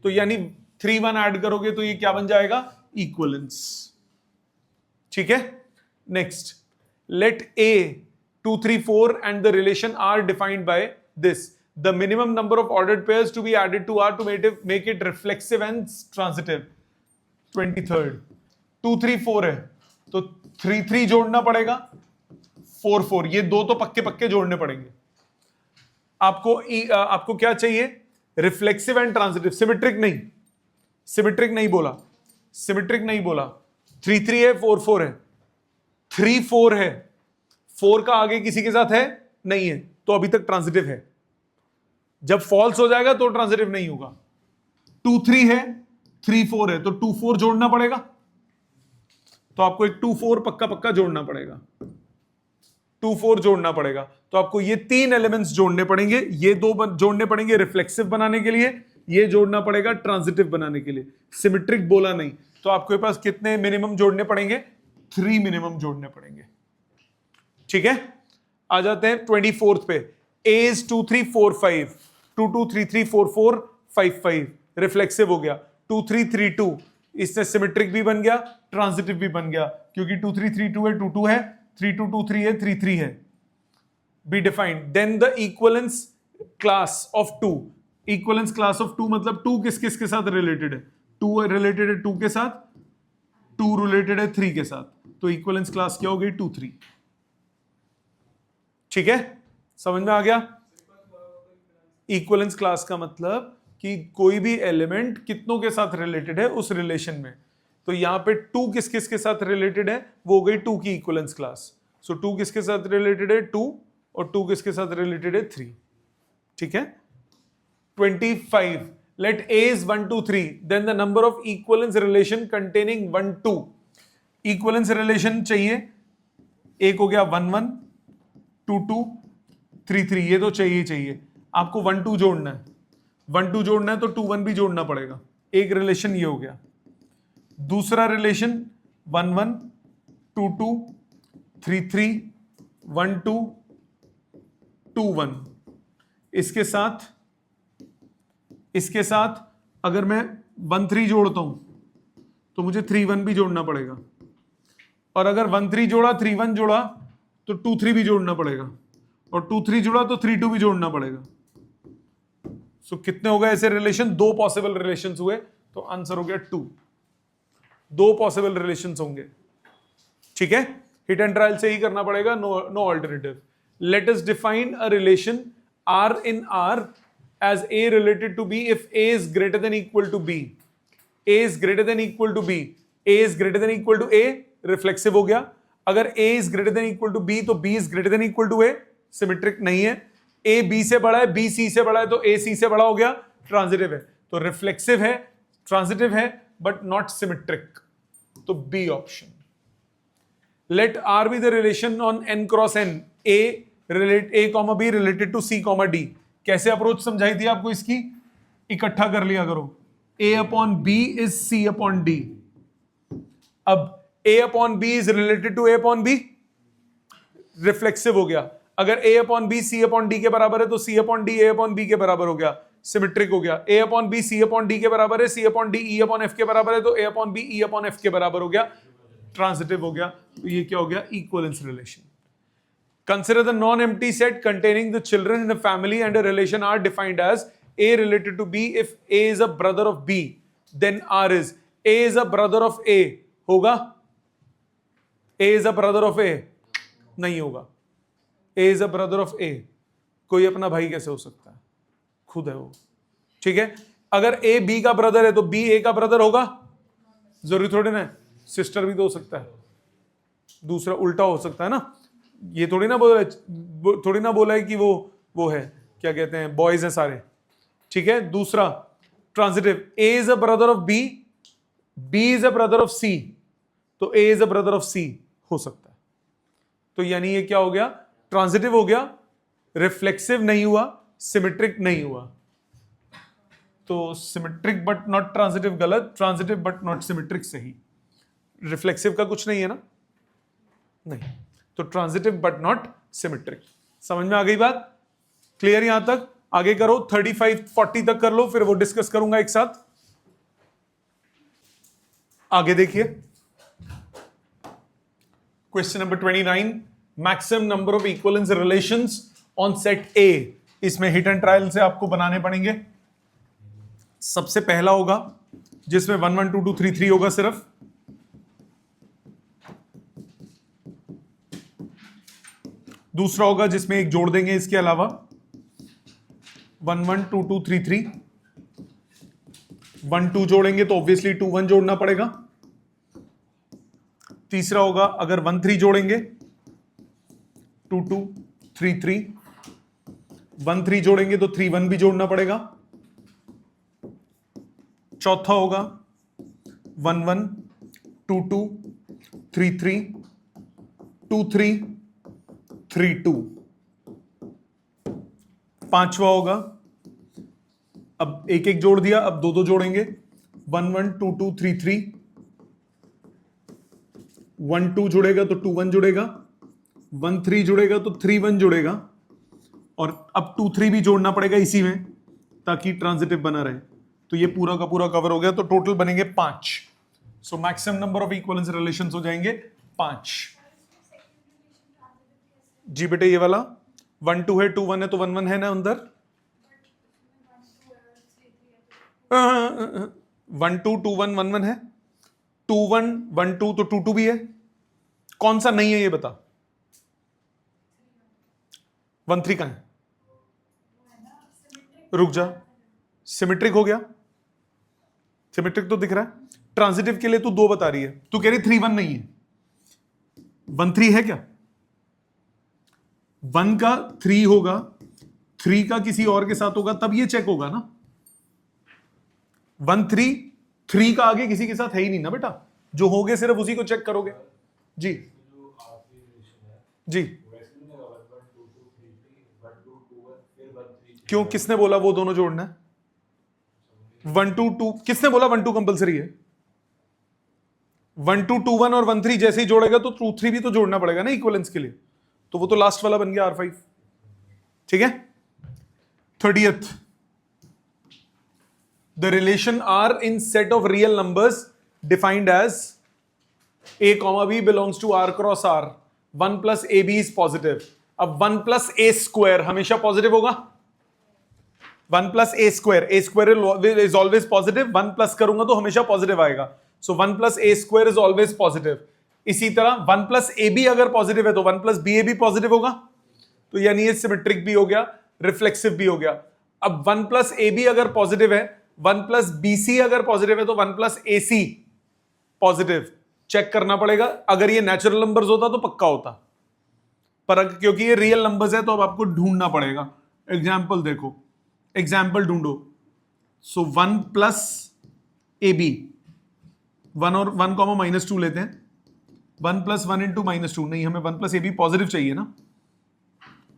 तो यानी 3 1 ऐड करोगे तो ये क्या बन जाएगा? इक्विवेलेंस। ठीक है, next, late A 2 3 4 and the relation are defined by this, the minimum number of ordered pairs to be added to R to make it reflexive and transitive। 23rd 2 3 4 है तो 3 3 जोड़ना पड़ेगा, 4 4, ये दो तो पक्के पक्के जोड़ने पड़ेंगे। आपको क्या चाहिए? Reflexive and transitive. सिमेट्रिक नहीं, सिमेट्रिक नहीं बोला, सिमेट्रिक नहीं बोला। 3 3 है 4 4 है, 3 4 है, 4 का आगे किसी के साथ है नहीं है, तो अभी तक ट्रांजिटिव है। जब फॉल्स हो जाएगा तो ट्रांजिटिव नहीं होगा। 2 3 है 3 4 है तो 2 4 जोड़ना पड़ेगा, तो आपको एक 2 4 पक्का पक्का जोड़ना पड़ेगा, 2 4 जोड़ना पड़ेगा। तो आपको ये 3 एलिमेंट्स जोड़ने पड़ेंगे, ये 2 जोड़ने पड़ेंगे रिफ्लेक्सिव बनाने के लिए, ये जोड़ना पड़ेगा ट्रांजिटिव बनाने के लिए। सिमेट्रिक बोला नहीं, तो आपके पास कितने मिनिमम जोड़ने पड़ेंगे? 3 मिनिमम जोड़ने पड़ेंगे। ठीक है, आ जाते हैं 24th पे। A is 2 3 4 5, 2 2 3 3 4 4 5 5, रिफ्लेक्सिव हो गया। 2 3 3 2, इससे सिमेट्रिक भी बन गया, ट्रांजिटिव भी बन गया, क्योंकि 2 3 3 2 है, 2 2 है, 3 2 2 3 है, 3 3 है। Be defined. Then the equivalence class of 2, equivalence class of 2 मतलब 2 किस किस के साथ रिलेटेड है? 2 रिलेटेड है 2 के साथ, 2 रिलेटेड है 3 के साथ, तो इक्विवेलेंस क्लास क्या हो गई? 2 3। ठीक है, समझ में आ गया? इक्विवेलेंस क्लास का मतलब कि कोई भी एलिमेंट कितनों के साथ रिलेटेड है उस रिलेशन में। तो यहां पे 2 किस किस के साथ रिलेटेड है, वो हो गई 2 की इक्विवेलेंस क्लास। सो 2 किसके साथ रिलेटेड है, 2, और 2 किसके साथ रिलेटेड है, 3। ठीक है। 25, let A is 1 2 3, then the number of equivalence relation containing 1 2, equivalence relation चाहिए, एक हो गया 1 1 2 2 3 3, ये तो चाहिए। आपको 1 2 जोड़ना है, 1 2 जोड़ना है तो 2 1 भी जोड़ना पड़ेगा। एक रिलेशन ये हो गया। दूसरा रिलेशन 1 1 2 2 3 3 1 2 2 1। इसके साथ अगर मैं 1 3 जोड़ता हूं तो मुझे 3 1 भी जोड़ना पड़ेगा, और अगर 1 3 जोड़ा 3 1 जोड़ा तो 2 3 भी जोड़ना पड़ेगा, और 2 3 जोड़ा तो 3 2 भी जोड़ना पड़ेगा। सो कितने हो गए ऐसे रिलेशन? 2 पॉसिबल रिलेशंस हुए, तो आंसर हो गया 2। 2 पॉसिबल रिलेशंस होंगे। ठीक है, हिट एंड ट्रायल से ही करना पड़ेगा, no alternative. Let us define a relation R in R as A related to B if A is greater than equal to B. A is greater than equal to B. A is greater than equal to A, reflexive हो गया। अगर A is greater than equal to B तो B is greater than equal to A, symmetric नहीं है। A B से बड़ा है, B C से बड़ा है, तो A C से बड़ा हो गया, ट्रांजिटिव है। तो रिफ्लेक्सिव है, ट्रांजिटिव है, बट नॉट सिमेट्रिक, तो B option. Let R be the relation on n cross n. A comma B related to C comma D. कैसे अप्रोच समझाई थी आपको इसकी? इकट्ठा कर लिया करो। A upon B is C upon D. अब A upon B is related to A upon B, reflexive हो गया। अगर A upon B C upon D के बराबर है तो C upon D A upon B के बराबर हो गया, सिमेट्रिक हो गया। A upon B C upon D के बराबर है, C upon D E upon F के बराबर है, तो A upon B E upon F के बराबर हो गया, ट्रांजिटिव हो गया। तो ये क्या हो गया? Equivalence relation. Consider the non-empty set containing the children in a family and a relation are defined as A related to B if A is a brother of B, then R is A is a brother of A होगा? A is a brother of A नहीं होगा। A is a brother of A, कोई अपना भाई कैसे हो सकता है? खुद है वो। ठीक है, अगर A B का ब्रदर है तो B A का ब्रदर होगा? जरूरी थोड़ी ना, सिस्टर भी तो हो सकता है, दूसरा उल्टा हो सकता है ना। ये थोड़ी ना बोला है कि वो है, क्या कहते हैं, बॉयज हैं सारे। ठीक है, दूसरा transitive, A is a brother of B, B is a brother of C, तो A is a brother of C हो सकता है। तो यानी ये क्या हो गया? ट्रांजिटिव हो गया, रिफ्लेक्सिव नहीं हुआ, सिमेट्रिक नहीं हुआ। तो सिमेट्रिक बट नॉट ट्रांजिटिव गलत, ट्रांजिटिव बट नॉट सिमेट्रिक सही। रिफ्लेक्सिव का कुछ नहीं है ना? नहीं, तो ट्रांजिटिव बट नॉट सिमेट्रिक। समझ में आ गई बात? क्लियर यहां तक? आगे करो, 35 40 तक कर लो, फिर वो डिस्कस करूंगा एक साथ। आगे देखिए, question number 29, maximum number of equivalence relations on set ए। इसमें हिट एंड ट्रायल से आपको बनाने पड़ेंगे। सबसे पहला होगा जिसमें 1 1 2 2 3 3 होगा सिर्फ। दूसरा होगा जिसमें एक जोड़ देंगे इसके अलावा, 1 1 2 2 3 3। 1 2 जोड़ेंगे तो ऑब्वियसली 2 1 जोड़ना पड़ेगा। तीसरा होगा अगर 1 3 जोड़ेंगे 2 2 3 3, 1 3 जोड़ेंगे तो 3 1 भी जोड़ना पड़ेगा। चौथा होगा 1 1 2 2 3 3 2 3 3 2। पांचवा होगा, अब एक एक जोड़ दिया, अब 2 2 जोड़ेंगे, 1 1 2 2 3 3। 1 2 जुड़ेगा तो 2 1 जुड़ेगा, 1 3 जुड़ेगा तो 3 1 जुड़ेगा, और अब 2 3 भी जोड़ना पड़ेगा इसी में ताकि ट्रांजिटिव बना रहे। तो ये पूरा का पूरा कवर हो गया, तो टोटल बनेंगे 5। So maximum number of equivalence relations हो जाएंगे 5। जी बेटे, ये वाला 1 2 है, 2 1 है, तो 1 1 है ना अंदर। 1 2 2 1 1 1 है, 2 1 1 2 तो 2 2 भी है। कौन सा नहीं है ये बता? 1 3 कहां है? रुक जा, सिमेट्रिक हो गया, सिमेट्रिक तो दिख रहा है। ट्रांजिटिव के लिए तू 2 बता रही है, तू कह रही 3 1 नहीं है, 1 3 है क्या? 1 का 3 होगा, 3 का किसी और के साथ होगा तब ये चेक होगा ना। 1 3 3 का आगे किसी के साथ है ही नहीं ना बेटा, जो हो गए सिर्फ उसी को चेक करोगे। जी जी, क्यों, किसने बोला वो दोनों जोड़ना है? 1 2 2 किसने बोला 1 2 कंपलसरी है? 1 2 2 1 और 1 3 जैसे ही जोड़ेगा तो 2 3 भी तो जोड़ना पड़ेगा ना इक्विवेलेंस के लिए, तो वो तो लास्ट वाला बन गया R5। ठीक है। 30th, the relation R in set of real numbers defined as A, B belongs to R cross R, 1 plus AB is positive। अब 1 plus A square हमेशा पॉजिटिव होगा, 1 plus A square is always positive, 1 plus करूंगा तो हमेशा पॉजिटिव आएगा, so 1 plus A square is always positive। इसी तरह 1 plus AB अगर पॉजिटिव है तो 1 plus BA भी पॉजिटिव होगा, तो यानी ये सिमेट्रिक भी हो गया, रिफ्लेक्सिव भी हो गया। अब 1 plus AB अगर पॉजिटिव है, 1 plus BC अगर पॉजिटिव है तो 1 plus AC पॉजिटिव, चेक करना पड़ेगा। अगर ये नेचुरल नंबर्स होता तो पक्का होता, पर क्योंकि ये रियल नंबर्स है तो अब आपको ढूंढना पड़ेगा। एग्जाम्पल देखो, एग्जाम्पल ढूंढो। सो 1 प्लस AB, 1 और 1 कॉमा -2 लेते हैं, 1 प्लस 1 इंटू -2 नहीं, हमें 1 प्लस AB पॉजिटिव चाहिए ना,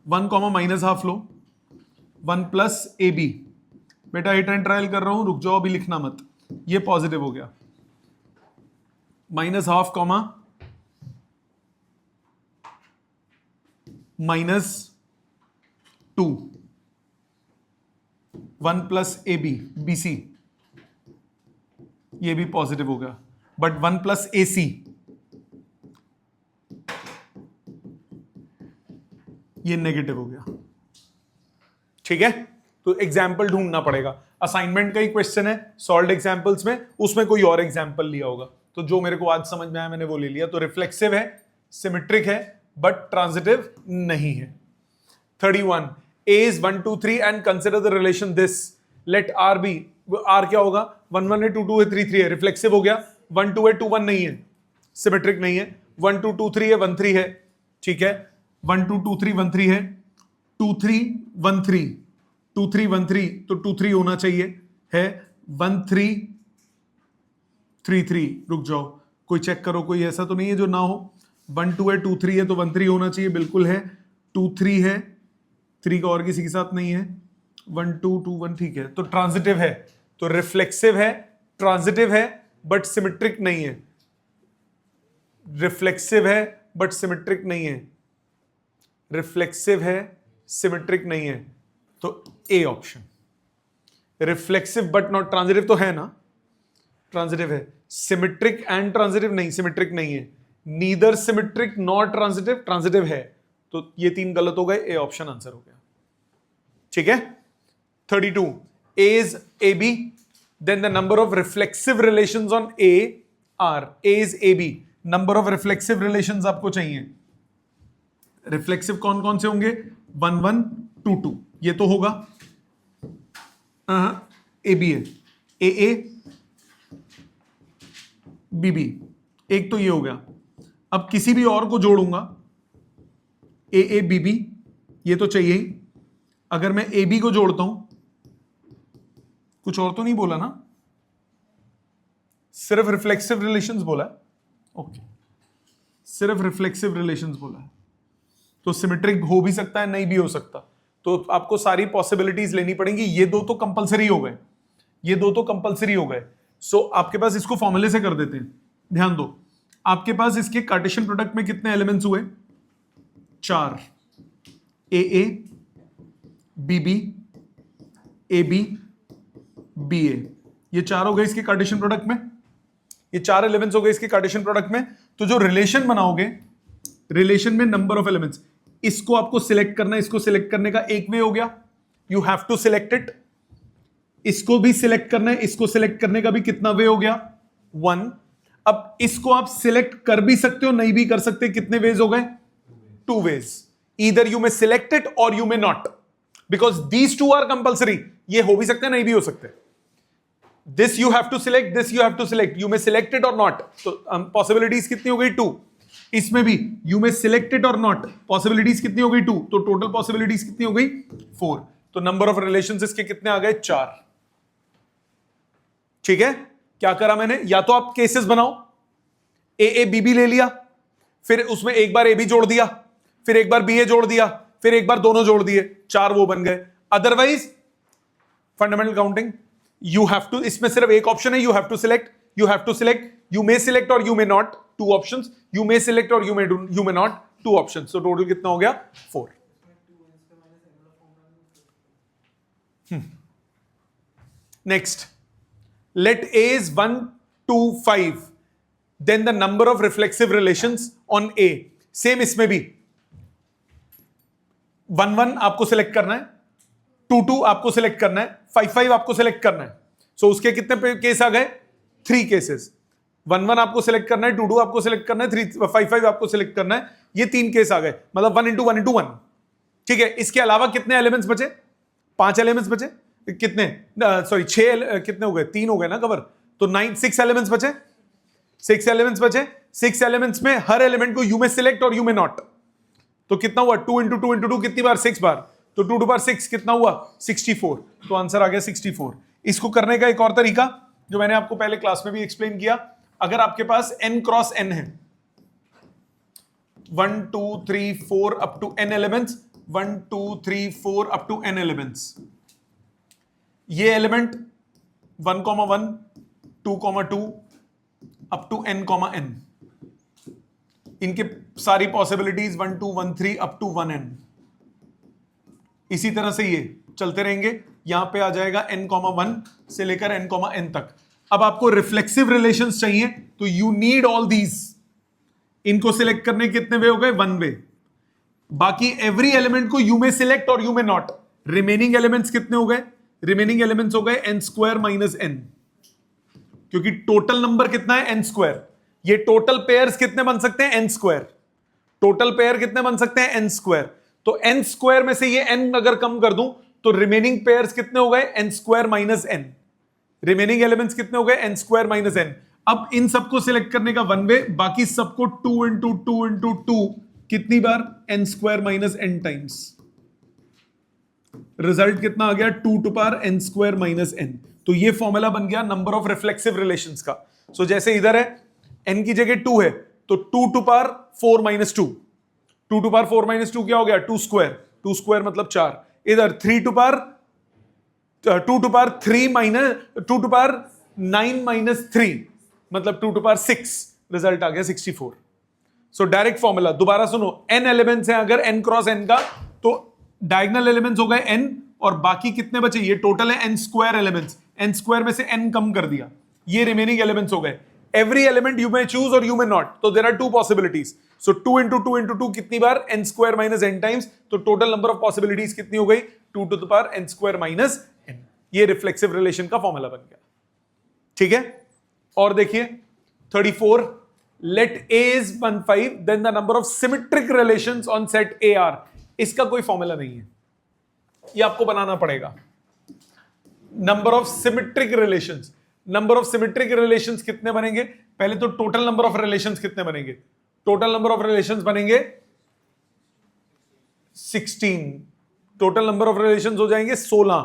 1 कॉमा -हाफ लो, 1 प्लस AB। बेटा हिट एंड ट्रायल कर रहा हूं, रुक जाओ अभी लिखना मत, ये पॉजिटिव हो गया, -half comma -2, 1 plus AB BC, ये भी पॉजिटिव हो गया, बट 1 प्लस AC ये नेगेटिव हो गया। ठीक है, तो एग्जाम्पल ढूंढना पड़ेगा। असाइनमेंट का ही क्वेश्चन है, सॉल्व्ड एग्जाम्पल्स में, उसमें कोई और एग्जाम्पल लिया होगा, तो जो मेरे को आज समझ में आया मैंने वो ले लिया। तो रिफ्लेक्सिव है, सिमेट्रिक है, बट ट्रांजिटिव नहीं है। 31, A is 1 2 3 and consider the relation this, let R be, R क्या होगा, 1 1 है, 2 2 है, 3 3 है, रिफ्लेक्सिव हो गया। 1 2 है, 2 1 नहीं है, सिमेट्रिक नहीं है। 1 2 2 3 है, 1 3 है, ठीक है। 1 2 2 3 1 3 है, 2 3 1 3, 2 3 1 3, तो 2 3 होना चाहिए, है 1 3 3 3। रुक जाओ, कोई चेक करो, कोई ऐसा तो नहीं है जो ना हो। 1 2 है, 2 3 है, तो 1 3 होना चाहिए, बिल्कुल है। 2 3 है, 3 का और किसी के साथ नहीं है, 1 2 2 1, ठीक है। तो ट्रांजिटिव है, तो रिफ्लेक्सिव है, ट्रांजिटिव है, बट सिमेट्रिक नहीं है। रिफ्लेक्सिव है बट सिमेट्रिक नहीं है, रिफ्लेक्सिव है, सिमेट्रिक नहीं है, तो A option. Reflexive but not transitive तो है ना, ट्रांजिटिव है। सिमेट्रिक एंड ट्रांजिटिव नहीं, सिमेट्रिक नहीं है। Neither symmetric not transitive, transitive है। तो ये 3 गलत हो गए, ए ऑप्शन आंसर हो गया। ठीक है। 32, A is AB, then the number of reflexive relations on A are, A is AB, number of reflexive relations आपको चाहिए। रिफ्लेक्सिव कौन कौन से होंगे, 1 1 2 2, ये तो होगा, AB है, AA BB, एक तो ये हो गया। अब किसी भी और को जोड़ूंगा, AA BB, ये तो चाहिए ही। अगर मैं AB को जोड़ता हूं, कुछ और तो नहीं बोला ना, सिर्फ रिफ्लेक्सिव रिलेशंस बोला है, ओके, सिर्फ रिफ्लेक्सिव रिलेशंस बोला है। तो सिमेट्रिक हो भी सकता है, नहीं भी हो सकता, तो आपको सारी पॉसिबिलिटीज लेनी पड़ेंगी। ये 2 तो कंपलसरी हो गए, ये 2 तो कंपलसरी हो गए। सो आपके पास, इसको फॉर्मूले से कर देते हैं, ध्यान दो। आपके पास इसके कार्टेशियन प्रोडक्ट में कितने एलिमेंट्स हुए, 4, AA BB AB BA, ये 4 हो गए इसके कार्टेशियन प्रोडक्ट में, ये 4 एलिमेंट्स हो गए इसके कार्टेशियन प्रोडक्ट में। तो जो रिलेशन बनाओगे, रिलेशन में नंबर ऑफ एलिमेंट्स, इसको आपको सिलेक्ट करना है, इसको सिलेक्ट करने का एक वे हो गया, you have to select it. इसको भी सिलेक्ट करना है, इसको सिलेक्ट करने का भी कितना वे हो गया, 1। अब इसको आप सिलेक्ट कर भी सकते हो, नहीं भी कर सकते, कितने वेज हो गए, 2 ways. Either you may select it और you may not, because these 2 are compulsory. ये हो भी सकता है, नहीं भी हो सकते। This you have to select, this you have to select, you may select it और नॉट। तो पॉसिबिलिटीज कितनी हो गई? 2। इसमें भी यू मे सिलेक्ट इट और नॉट, पॉसिबिलिटीज कितनी हो गई? 2। तो टोटल पॉसिबिलिटीज कितनी हो गई? 4। तो नंबर ऑफ रिलेशंस इसके कितने आ गए? 4। ठीक है, क्या करा मैंने? या तो आप केसेस बनाओ, ए बी ले लिया, फिर उसमें एक बार ए बी जोड़ दिया, फिर एक बार बी ए जोड़ दिया, फिर एक बार दोनों जोड़ दिए, 4 वो बन गए। Otherwise fundamental counting you have to, इसमें सिर्फ एक ऑप्शन है, you have to select, you have to select, you may select और you may not, 2 options, you may select और यू मे नॉट, 2 ऑप्शंस। तो टोटल कितना हो गया? 4। Next, let A is 1 2 5, then the number of reflexive relations on A. Same इसमें भी 1 1 आपको सिलेक्ट करना है, 2 2 आपको सिलेक्ट करना है, 5 5 आपको सिलेक्ट करना है। सो उसके कितने केस आ गए? 3 केसेस। 1 1 आपको सिलेक्ट करना है, 2 2 आपको सिलेक्ट करना है, 5 5 आपको सिलेक्ट करना है। ये 3 केस आ गए, मतलब 1 into 1 into 1। ठीक है, इसके अलावा कितने एलिमेंट्स बचे? 5 एलिमेंट्स बचे। कितने? सॉरी 6 कितने हो गए? 3 हो गए ना कवर। तो 6 एलिमेंट्स बचे। 6 एलिमेंट्स बचे। 6 एलिमेंट्स में हर एलिमेंट को यू में सिलेक्ट और यू में नॉट। तो कितना हुआ? 2 into 2 into 2 कितनी बार? 6 बार। तो 2 to the power 6 कितना हुआ? 64। तो आंसर आ गया 64। इसको करने का एक और तरीका जो मैंने आपको पहले क्लास में भी एक्सप्लेन किया, अगर आपके पास n क्रॉस n है, 1 2 3 4 up to n elements, 1 2 3 4 up to n elements. ये एलिमेंट 1,1 2,2 अप टू n,n, इनके सारी पॉसिबिलिटीज 1 2 1 3 अप टू 1n। इसी तरह से ये चलते रहेंगे, यहां पे आ जाएगा n,1 से लेकर n,n तक। अब आपको रिफ्लेक्सिव रिलेशंस चाहिए तो यू नीड ऑल दीज। इनको सिलेक्ट करने कितने वे हो गए? 1 वे। बाकी एवरी एलिमेंट को यू में सिलेक्ट और you may not. Remaining elements कितने हो गए? रिमेनिंग एलिमेंट्स हो गए n² माइनस n, क्योंकि टोटल नंबर कितना है? n²। ये टोटल पेयर्स कितने बन सकते हैं? n²। टोटल पेयर कितने बन सकते हैं? n²। तो n² में से ये n अगर कम कर दूं तो रिमेनिंग पेयर्स कितने हो गए? n² minus n। Remaining elements कितने हो गए? n² minus n। अब इन सबको सिलेक्ट करने का 1 वे, बाकी सबको 2 into 2 into 2 कितनी बार? n² minus n times. Result कितना आ गया? 2 to the power n² minus n। तो ये फॉर्मूला बन गया नंबर ऑफ रिफ्लेक्सिव रिलेशंस का। सो जैसे इधर है n की जगह 2 है तो 2 to the power 4 minus 2, 2 to the power 4 minus 2 क्या हो गया? 2 square मतलब 4। इधर 3 to the power 2 to the power 3 minus 2 to the power 9 minus 3 मतलब 2 to the power 6। रिजल्ट आ गया 64। सो डायरेक्ट फॉर्मूला दोबारा सुनो, n एलिमेंट्स हैं अगर n क्रॉस n का, तो डायगोनल एलिमेंट्स हो गए n और बाकी कितने बचे? ये टोटल है n² एलिमेंट्स। n² में से n कम कर दिया, ये रिमेनिंग एलिमेंट्स हो गए। Every element you may choose और यू मे नॉट। तो there are 2 possibilities. So 2 into 2 into 2 कितनी बार? n² minus n times. तो टोटल नंबर ऑफ पॉसिबिलिटीज कितनी हो गई? 2 to the power n² minus n। ये रिफ्लेक्सिव रिलेशन का फॉर्मूला बन गया। ठीक है, और देखिए 34, let A is 1 5 then the number of symmetric relations on set A are। इसका कोई फॉर्मूला नहीं है, ये आपको बनाना पड़ेगा। Number of symmetric relations, number of symmetric relations कितने बनेंगे? पहले तो टोटल नंबर ऑफ रिलेशंस कितने बनेंगे? टोटल नंबर ऑफ रिलेशंस बनेंगे 16। टोटल नंबर ऑफ रिलेशंस हो जाएंगे 16।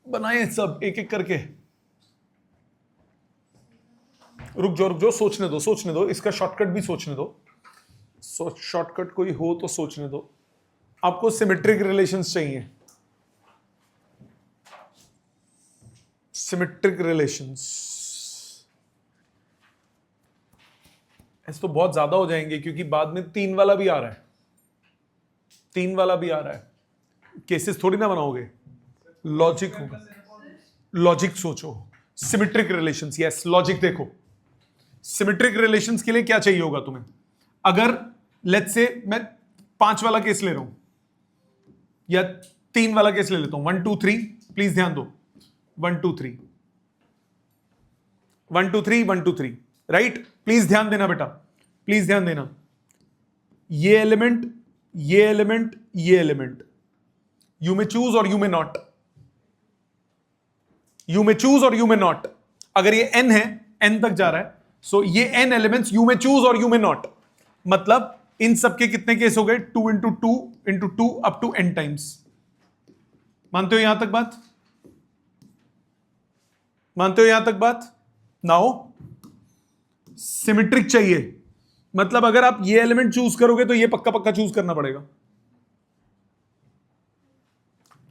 बनाए सब एक एक करके। रुक जाओ, सोचने दो, इसका शॉर्टकट भी सोचने दो। शॉर्टकट कोई हो तो सोचने दो। आपको सिमेट्रिक रिलेशंस चाहिए, सिमेट्रिक रिलेशंस। ऐसे तो बहुत ज्यादा हो जाएंगे क्योंकि बाद में 3 वाला भी आ रहा है, 3 वाला भी आ रहा है। केसेस थोड़ी ना बनाओगे, लॉजिक होगा। लॉजिक सोचो। सिमेट्रिक रिलेशंस, यस लॉजिक देखो। सिमेट्रिक रिलेशंस के लिए क्या चाहिए होगा तुम्हें? अगर लेट्स से मैं 5 वाला केस ले रहा हूं या 3 वाला केस ले लेता हूं, 1 2 3, प्लीज ध्यान दो। 1 2 3 1 2 3 1 2 3, राइट? प्लीज ध्यान देना बेटा, प्लीज ध्यान देना। ये एलिमेंट, ये एलिमेंट, ये एलिमेंट, यू मे चूज और you may not, you may choose और यू मे नॉट। अगर ये n है, n तक जा रहा है, सो ये n elements you may choose और यू मे नॉट, मतलब इन सबके कितने केस हो गए, 2 into 2 into 2 up to n times. मानते हो यहां तक बात? मानते हो यहां तक बात? नाउ सिमेट्रिक चाहिए, मतलब अगर आप ये एलिमेंट चूज करोगे तो ये पक्का पक्का चूज करना पड़ेगा।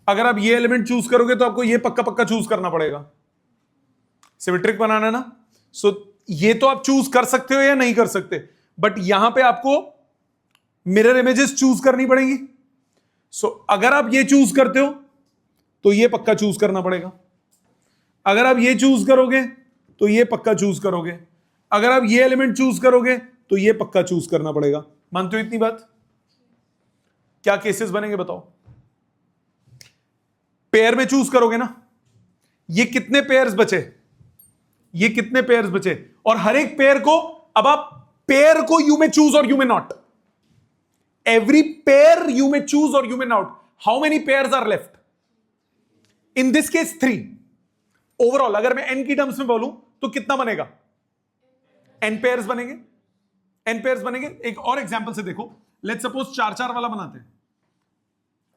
अगर आप ये एलिमेंट चूज करोगे तो आपको ये पक्का पक्का चूज करना पड़ेगा। सिमेट्रिक बनाना ना, सो ये तो आप चूज कर सकते हो या नहीं कर सकते, बट यहां पे आपको मिरर इमेजेस चूज करनी पड़ेगी। सो अगर आप ये चूज करते हो तो ये पक्का चूज करना पड़ेगा, अगर आप ये चूज करोगे तो ये पक्का चूज करोगे, अगर आप ये एलिमेंट चूज करोगे तो ये पक्का चूज करना पड़ेगा। मानते हो इतनी बात? क्या केसेस बनेंगे बताओ? पेयर में चूज करोगे ना, ये कितने पेयर्स बचे, ये कितने पेयर्स बचे, और हर एक पेयर को, अब आप पेयर को यू में चूज और you may not, every pair you may choose और you may not, how many pairs are left? In this case 3 overall. अगर मैं n की टर्म्स में बोलूं तो कितना बनेगा? n पेयर्स बनेंगे, n पेयर्स बनेंगे। एक और एग्जांपल से देखो, लेट्स सपोज 4-4 वाला बनाते हैं,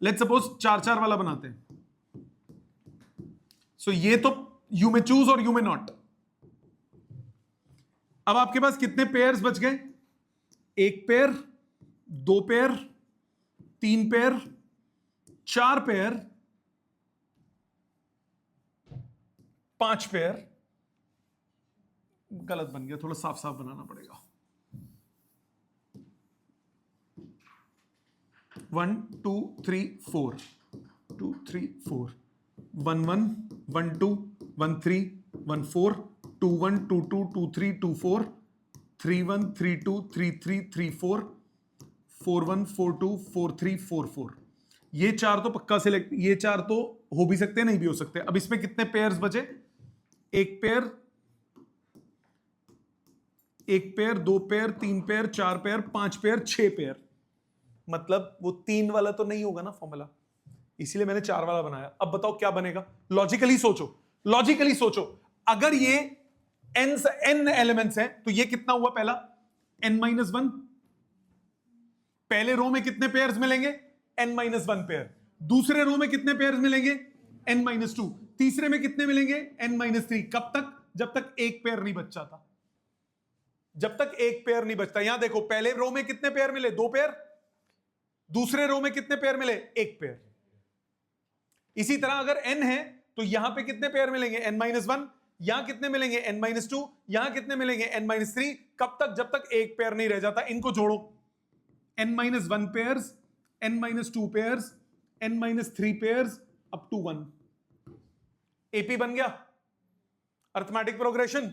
लेट्स सपोज 4-4 वाला बनाते हैं। सो ये तो यू में चूज और यू में नॉट। अब आपके पास कितने पेयर्स बच गए? 1 pair, 2 pair, 3 pair, 4 pair, 5 pair. गलत बन गया, थोड़ा साफ साफ बनाना पड़ेगा। 1 2 3 4 2 3 4 1 1 1 2 1 3 1 4 2 1 2 2 2 3 2 4 3 1 3 2 3 3 3 4 4 1 4 2 4 3 4 4। ये 4 तो पक्का सिलेक्ट, ये 4 तो हो भी सकते हैं, नहीं भी हो सकते। अब इसमें कितने पेयर्स बचे? 1 pair, 1 pair, 2 pair, 3 pair, 4 pair, 5 pair, 6 pair. मतलब वो 3 वाला तो नहीं होगा ना फॉर्मूला, इसीलिए मैंने 4 वाला बनाया। अब बताओ क्या बनेगा? लॉजिकली सोचो, लॉजिकली सोचो। अगर ये n एलिमेंट्स हैं तो ये कितना हुआ? पहला n-1। पहले रो में कितने पेयर्स मिलेंगे? n-1 pair. दूसरे रो में कितने पेयर्स मिलेंगे? n-2। तीसरे में कितने मिलेंगे? n-3। कब तक? जब तक एक पेयर नहीं बच जाता, जब तक एक पेयर नहीं बचता। यहां देखो, पहले रो में कितने पेयर मिले? 2 पेयर। दूसरे रो में कितने पेयर मिले? 1 पेयर। इसी तरह अगर n है तो यहां पे कितने पेयर मिलेंगे? n-1। यहां कितने मिलेंगे? n-2। यहां कितने मिलेंगे? n-3। कब तक? जब तक एक पेयर नहीं रह जाता। इनको जोड़ो, n-1 pairs, n-2 pairs, n-3 pairs up to 1। AP बन गया, अर्थमेटिक प्रोग्रेशन।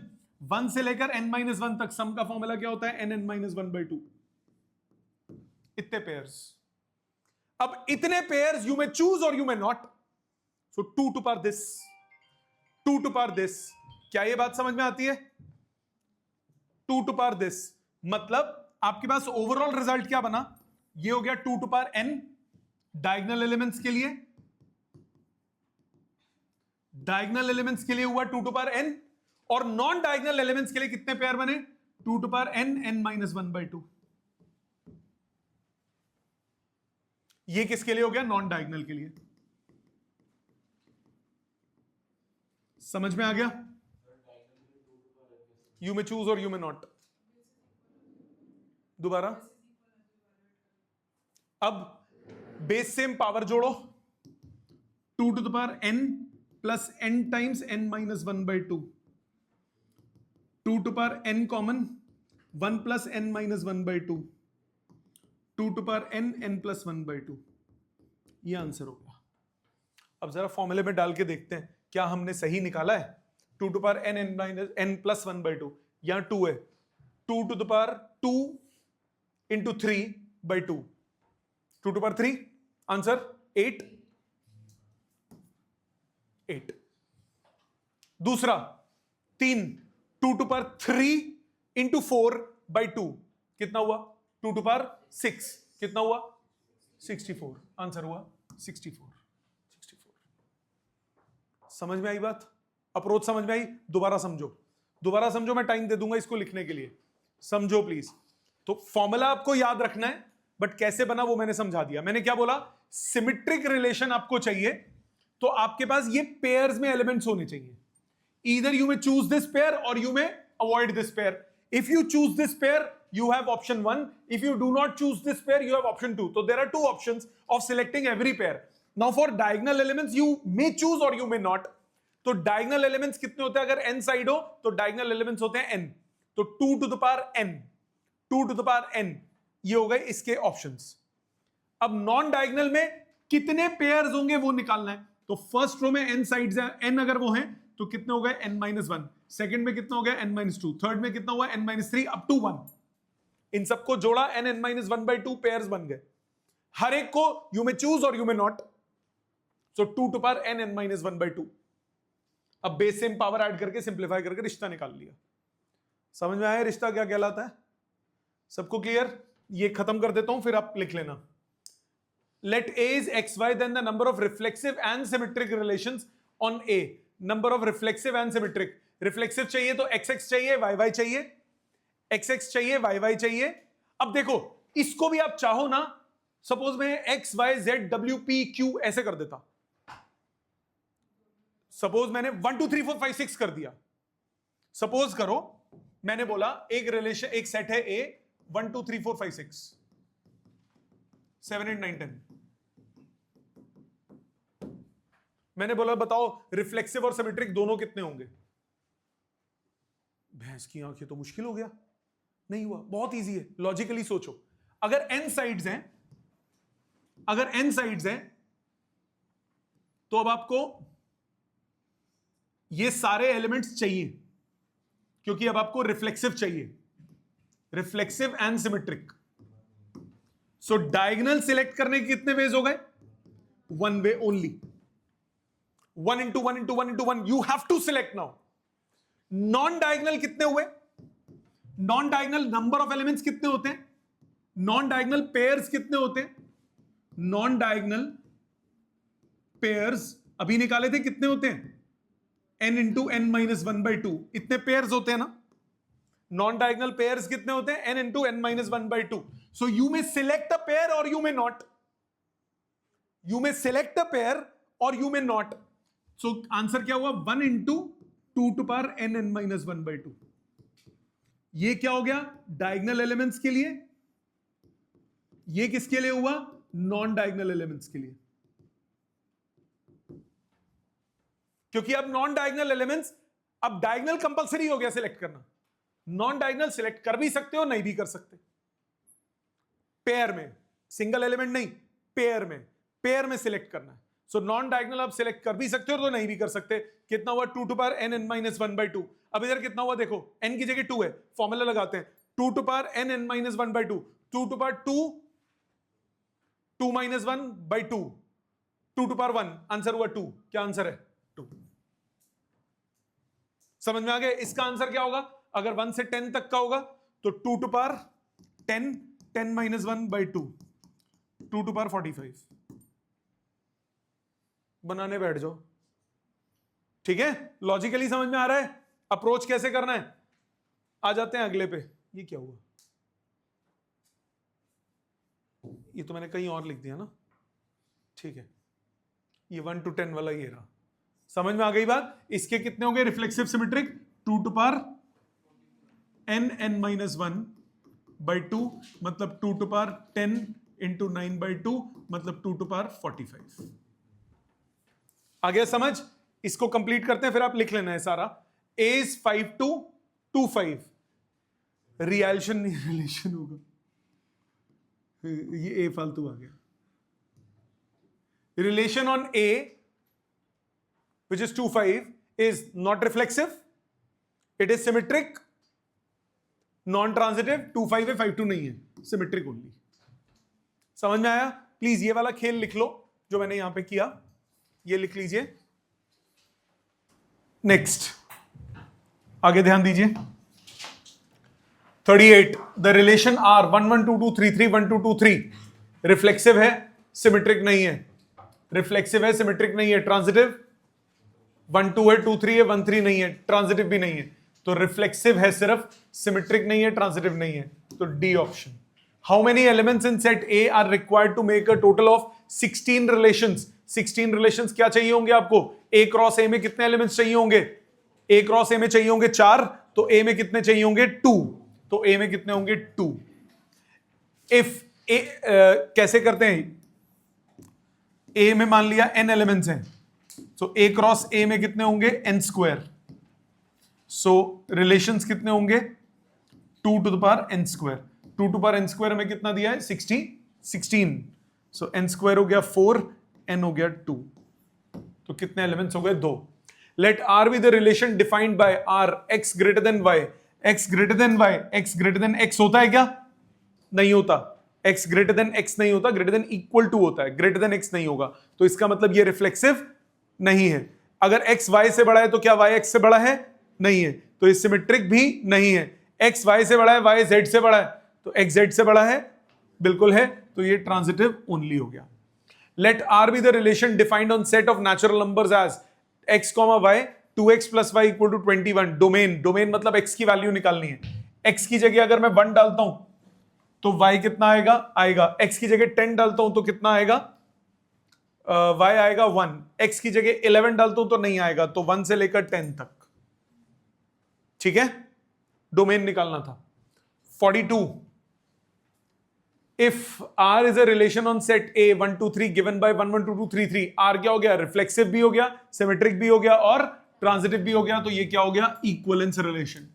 1 से लेकर n-1 तक सम का फॉर्मूला क्या होता है? nn-1/2। इतने पेयर्स। अब इतने पेयर्स यू में चूज और you may not, so 2 to power this, 2 to power this. क्या ये बात समझ में आती है? 2 टू पावर दिस मतलब आपके पास ओवरऑल रिजल्ट क्या बना? ये हो गया 2 to power n diagonal elements के लिए, डायगोनल एलिमेंट्स के लिए हुआ 2 टू पावर n, और नॉन डायगोनल एलिमेंट्स के लिए कितने पेयर बने? 2 टू पावर n n-1/2। ये किसके लिए हो गया? नॉन डायगोनल के लिए। समझ में आ गया? यू में चूज और यू में नॉट। दोबारा, अब बेस सेम, पावर जोड़ो, 2 to the power n plus n times n-1/2। 2 to power n common, 1 plus n-1/2, 2 to power n n+1/2। ये आंसर हो गया। अब जरा फॉर्मूले में डाल के देखते हैं क्या हमने सही निकाला है। 2 टू पावर n n+1/2, यहां 2 है, 2 to the power 2 into 3/2, 2 to power 3, answer 8। दूसरा 3, 2 टू पावर 3 इंटू 4/2, कितना हुआ? 2 टू पावर 6, कितना हुआ? 64, आंसर हुआ 64। समझ में आई बात? अप्रोच समझ में आई? दोबारा समझो, मैं टाइम दे दूंगा इसको लिखने के लिए, समझो प्लीज। तो फॉर्मूला आपको याद रखना है, बट कैसे बना वो मैंने समझा दिया। मैंने क्या बोला? सिमेट्रिक रिलेशन आपको चाहिए तो आपके पास ये पेयर्स में एलिमेंट्स होने चाहिए। Either you may choose this pair और you may avoid this pair. If you choose this pair you have option 1. If you do not choose this pair, you have option 2. So there are two options of selecting every pair. Now for diagonal elements, you may choose or you may not. तो diagonal elements कितने होते हैं? अगर n साइड हो तो diagonal elements होते हैं n. तो 2 to the power n, 2 to the power n, ये हो गए इसके ऑप्शंस। अब नॉन डायगोनल में कितने पेयर्स होंगे वो निकालना है। तो फर्स्ट रो में n साइड्स हैं, n अगर वो हैं तो कितने हो गए? n-1। सेकंड में कितना हो गया? n-2। थर्ड में कितना हुआ? n-3 up to 1। इन सबको जोड़ा, n-1/2 पेयर्स बन गए। हर एक को यू में चूज और you may not. So 2 to power n-1/2। अब बेस सेम पावर ऐड करके सिंप्लीफाई करके रिश्ता निकाल लिया। समझ में आया रिश्ता क्या कहलाता है? सबको क्लियर? ये खत्म कर देता हूं, फिर आप लिख लेना। Let A is xy, then the number of reflexive and symmetric relations on A. Number of reflexive and symmetric. Reflexive चाहिए तो xx चाहिए, yy चाहिए, xx चाहिए, yy चाहिए। अब देखो इसको भी आप चाहो ना, सपोज मैं x y z w p q ऐसे कर देता। सपोज मैंने 1 2 3 4 5 6 कर दिया। सपोज करो मैंने बोला एक रिलेशन, एक सेट है A, 1 2 3 4 5 6 7 8 9 10। मैंने बोला बताओ रिफ्लेक्सिव और सिमेट्रिक दोनों कितने होंगे? भैंस की आंखें, तो मुश्किल हो गया। नहीं हुआ, बहुत इजी है। लॉजिकली सोचो, अगर n साइड्स हैं, अगर n साइड्स हैं तो अब आपको ये सारे एलिमेंट्स चाहिए, क्योंकि अब आपको रिफ्लेक्सिव चाहिए, reflexive and symmetric. So diagonal select करने के कितने वेज हो गए? One way only. 1 into 1 into 1 into 1 you have to select now. Non diagonal कितने हुए? Non diagonal number of elements कितने होते हैं? नॉन डायगोनल पेयर्स कितने होते हैं? नॉन डायगोनल पेयर्स अभी निकाले थे, कितने होते हैं? n into n-1/2 इतने पेयर्स होते हैं ना। नॉन डायगोनल पेयर्स कितने होते हैं? n into n-1/2. So you may select a pair or you may not. You may select a pair or you may not. So answer क्या हुआ? 1 into 2 to power n-1/2। ये क्या हो गया? डायगोनल एलिमेंट्स के लिए। ये किसके लिए हुआ? नॉन डायगोनल एलिमेंट्स के लिए। क्योंकि अब नॉन डायगोनल एलिमेंट्स, अब डायगोनल कंपलसरी हो गया सिलेक्ट करना। नॉन डायगोनल सिलेक्ट कर भी सकते हो, नहीं भी कर सकते। पेयर में, सिंगल एलिमेंट नहीं, पेयर में सिलेक्ट करना है। सो नॉन डायगोनल आप सिलेक्ट कर भी सकते हो तो नहीं भी कर सकते। कितना हुआ? 2 to power n-1/2। अब इधर कितना हुआ देखो, n की जगह 2 है, फॉर्मूला लगाते हैं। 2 to power n-1/2, 2 to power 2, 2 - 1/2, 2 to power 1, answer हुआ 2। क्या आंसर है? 2। समझ में आ गया? इसका आंसर क्या होगा? अगर 1 से 10 तक का होगा तो 2 to power 10, 10 - 1/2, 2 to power 45। बनाने बैठ जाओ, ठीक है? लॉजिकली समझ में आ रहा है अप्रोच कैसे करना है? आ जाते हैं अगले पे। ये क्या हुआ? ये तो मैंने कहीं और लिख दिया ना, ठीक है। ये 1 to 10 वाला ये रहा। समझ में आ गई बात? इसके कितने हो गए reflexive symmetric? 2 to power n-1/2 मतलब 2 to power 10 into 9/2 मतलब 2 to power 45। आ गया समझ? इसको कंप्लीट करते हैं, फिर आप लिख लेना है सारा। A is 5 to 2 5। रिलेशन नहीं, रिलेशन होगा, ये A फालतू आ गया। Relation on A which is 2 5 is not reflexive, it is symmetric, non transitive। 2 5 है, 5 2 नहीं है, सिमेट्रिक ओनली। समझ में आया? प्लीज ये वाला खेल लिख लो जो मैंने यहां पे किया, ये लिख लीजिए। नेक्स्ट, आगे ध्यान दीजिए। 38, द रिलेशन आर 1 1 2 2 3 3 1 2 2 3 रिफ्लेक्सिव है, सिमेट्रिक नहीं है। रिफ्लेक्सिव है, सिमेट्रिक नहीं है, ट्रांजिटिव 1 2 है, 2 3 है, 1 3 नहीं है, ट्रांजिटिव भी नहीं है, तो रिफ्लेक्सिव है सिर्फ, सिमेट्रिक नहीं है, ट्रांजिटिव नहीं है, तो D option. How many elements in set A are required to make a total of 16 relations? 16 relations क्या चाहिए होंगे आपको? ए क्रॉस ए में कितने एलिमेंट्स चाहिए होंगे? ए क्रॉस ए में चाहिए होंगे 4, तो ए में कितने चाहिए होंगे? 2, तो ए में कितने होंगे? 2। इफ ए कैसे करते हैं? ए में मान लिया n एलिमेंट्स हैं, सो ए क्रॉस ए में कितने होंगे? n square. सो रिलेशंस कितने होंगे? 2 to the power n square. 2 to power n square में कितना दिया है? 16। सो n स्क्वायर हो गया 4, n हो गया 2, तो कितने एलिमेंट्स हो गए? 2। Let r be the relation defined by r x greater than y। x greater than y, x greater than x होता है क्या? नहीं होता। x ग्रेटर देन x नहीं होता, ग्रेटर देन इक्वल टू होता है, ग्रेटर देन x नहीं होगा, तो इसका मतलब ये रिफ्लेक्सिव नहीं है। अगर x y से बड़ा है तो क्या y x से बड़ा है? नहीं है, तो ये सिमेट्रिक भी नहीं है। x y से बड़ा है, y z से बड़ा है, तो x z से बड़ा है, बिल्कुल है, तो ये ट्रांजिटिव ओनली हो गया। Let r be the relation defined on set of natural numbers as x, y 2x plus y equal to 21। Domain मतलब x की वैल्यू निकालनी है। x की जगह अगर मैं 1 डालता हूं तो y कितना आएगा? x की जगह 10 डालता हूं तो कितना आएगा? y आएगा 1। x की जगह 11 डालता हूं तो नहीं आएगा, तो 1 से लेकर 10 तक। ठीक है, डोमेन निकालना था। 42, if r is a relation on set A 1 2 3 given by 1 1 2 2 3 3, r क्या हो गया? रिफ्लेक्सिव भी हो गया, सिमेट्रिक भी हो गया और ट्रांजिटिव भी हो गया, तो ये क्या हो गया? Equivalence relation.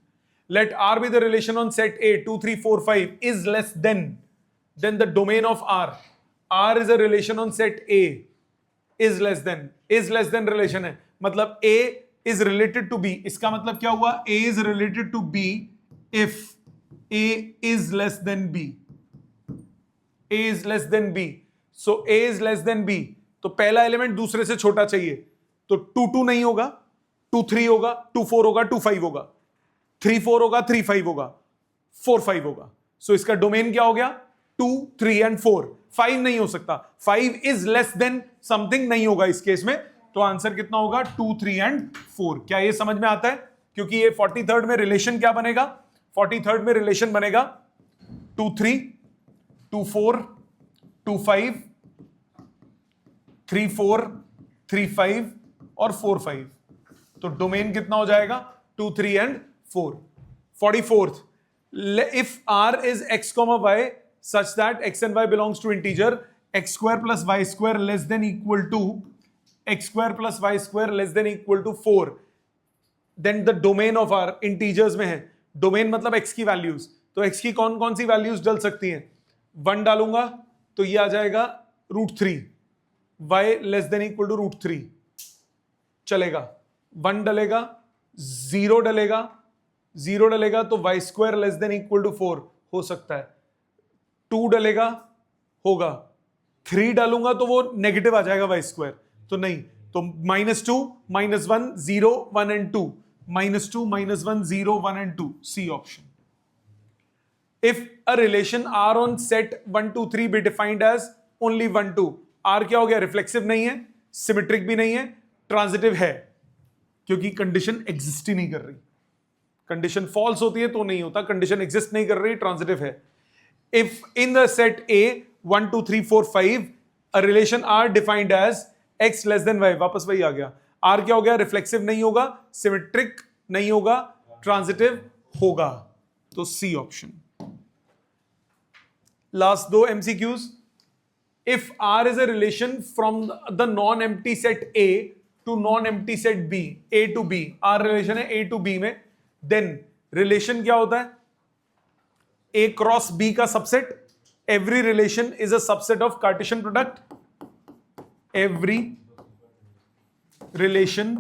Let R be the relation on set A 2 3 4 5 is less than the domain of R. R is a relation on set A is less than relation है, मतलब A is related to B। इसका मतलब क्या हुआ? A is related to B if A is less than B। A is less than B, so A is less than B, तो पहला एलिमेंट दूसरे से छोटा चाहिए, तो 2 2 नहीं होगा, 2 3 होगा, 2 4 होगा, 2 5 होगा, 3 4 होगा, 3 5 होगा, 4 5 होगा। सो इसका डोमेन क्या हो गया? 2 3 एंड 4। 5 नहीं हो सकता, 5 इज लेस देन समथिंग नहीं होगा इस केस में, तो आंसर कितना होगा? 2 3 एंड 4। क्या ये समझ में आता है? क्योंकि ये 43rd में रिलेशन क्या बनेगा? 43rd में रिलेशन बनेगा 2 3 2 4 2 5 3 4 3 5 और 4 5, तो डोमेन कितना हो जाएगा? 2 3 and 4। 44th, if r is x comma y such that x and y belongs to integer x square plus y square less than equal to x square plus y square less than equal to 4, then the domain of r integers में है। डोमेन मतलब x की वैल्यूज, तो x की कौन कौन सी वैल्यूज डल सकती हैं? 1 डालूंगा तो ये आ जाएगा √3, y less than equal to √3 चलेगा। 1 डलेगा, 0 डलेगा, 0 डलेगा तो y square less than equal to 4 हो सकता है। 2 डलेगा होगा, 3 डालूंगा तो वो नेगेटिव आ जाएगा y स्क्वायर, तो नहीं, तो -2 -1 0 1 and 2, -2 -1 0 1 and 2, C option. If a relation R on set 1 2 3 be defined as only 1 2, R क्या हो गया? रिफ्लेक्सिव नहीं है, सिमेट्रिक भी नहीं है, ट्रांजिटिव है, क्योंकि कंडीशन एग्जिस्ट ही नहीं कर रही। कंडीशन फॉल्स होती है तो नहीं होता, कंडीशन एग्जिस्ट नहीं कर रही, ट्रांजिटिव है। If in the set A 1 2 3 4 5 a relation R defined as x less than y, वापस वही आ गया। R क्या हो गया? रिफ्लेक्सिव नहीं होगा, सिमेट्रिक नहीं होगा, ट्रांजिटिव होगा, तो C option. Last 2 MCQs। If R is a relation from the non-empty set A to non-empty set B, A to B, R relation है A to B में, then relation क्या होता है? A cross B का subset। Every relation is a subset of Cartesian product। Every relation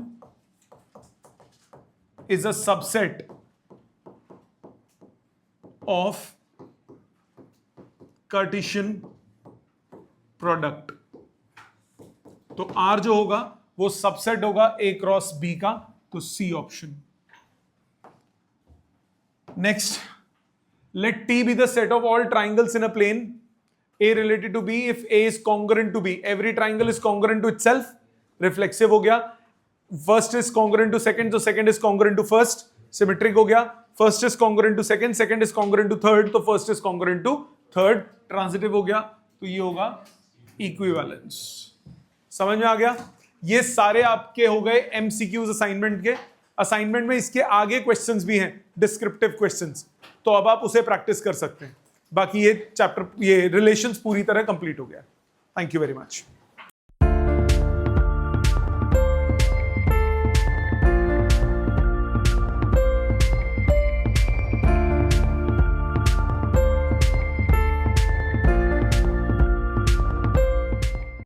is a subset of Cartesian product, तो R जो होगा वो सबसेट होगा A क्रॉस B का, तो C option. Next, let T be the set of all triangles in a plane A related to B if A is congruent to B, every triangle is congruent to itself, reflexive हो गया। First is congruent to second, तो second is congruent to first, symmetric हो गया। First is congruent to second, second is congruent to third, तो first is congruent to third, transitive हो गया। तो ये होगा इक्विवेलेंस। समझ में आ गया? ये सारे आपके हो गए एमसीक्यूज असाइनमेंट के। असाइनमेंट में इसके आगे क्वेश्चंस भी हैं, डिस्क्रिप्टिव क्वेश्चंस, तो अब आप उसे प्रैक्टिस कर सकते हैं। बाकी ये चैप्टर, ये रिलेशंस पूरी तरह कंप्लीट हो गया। Thank you very much.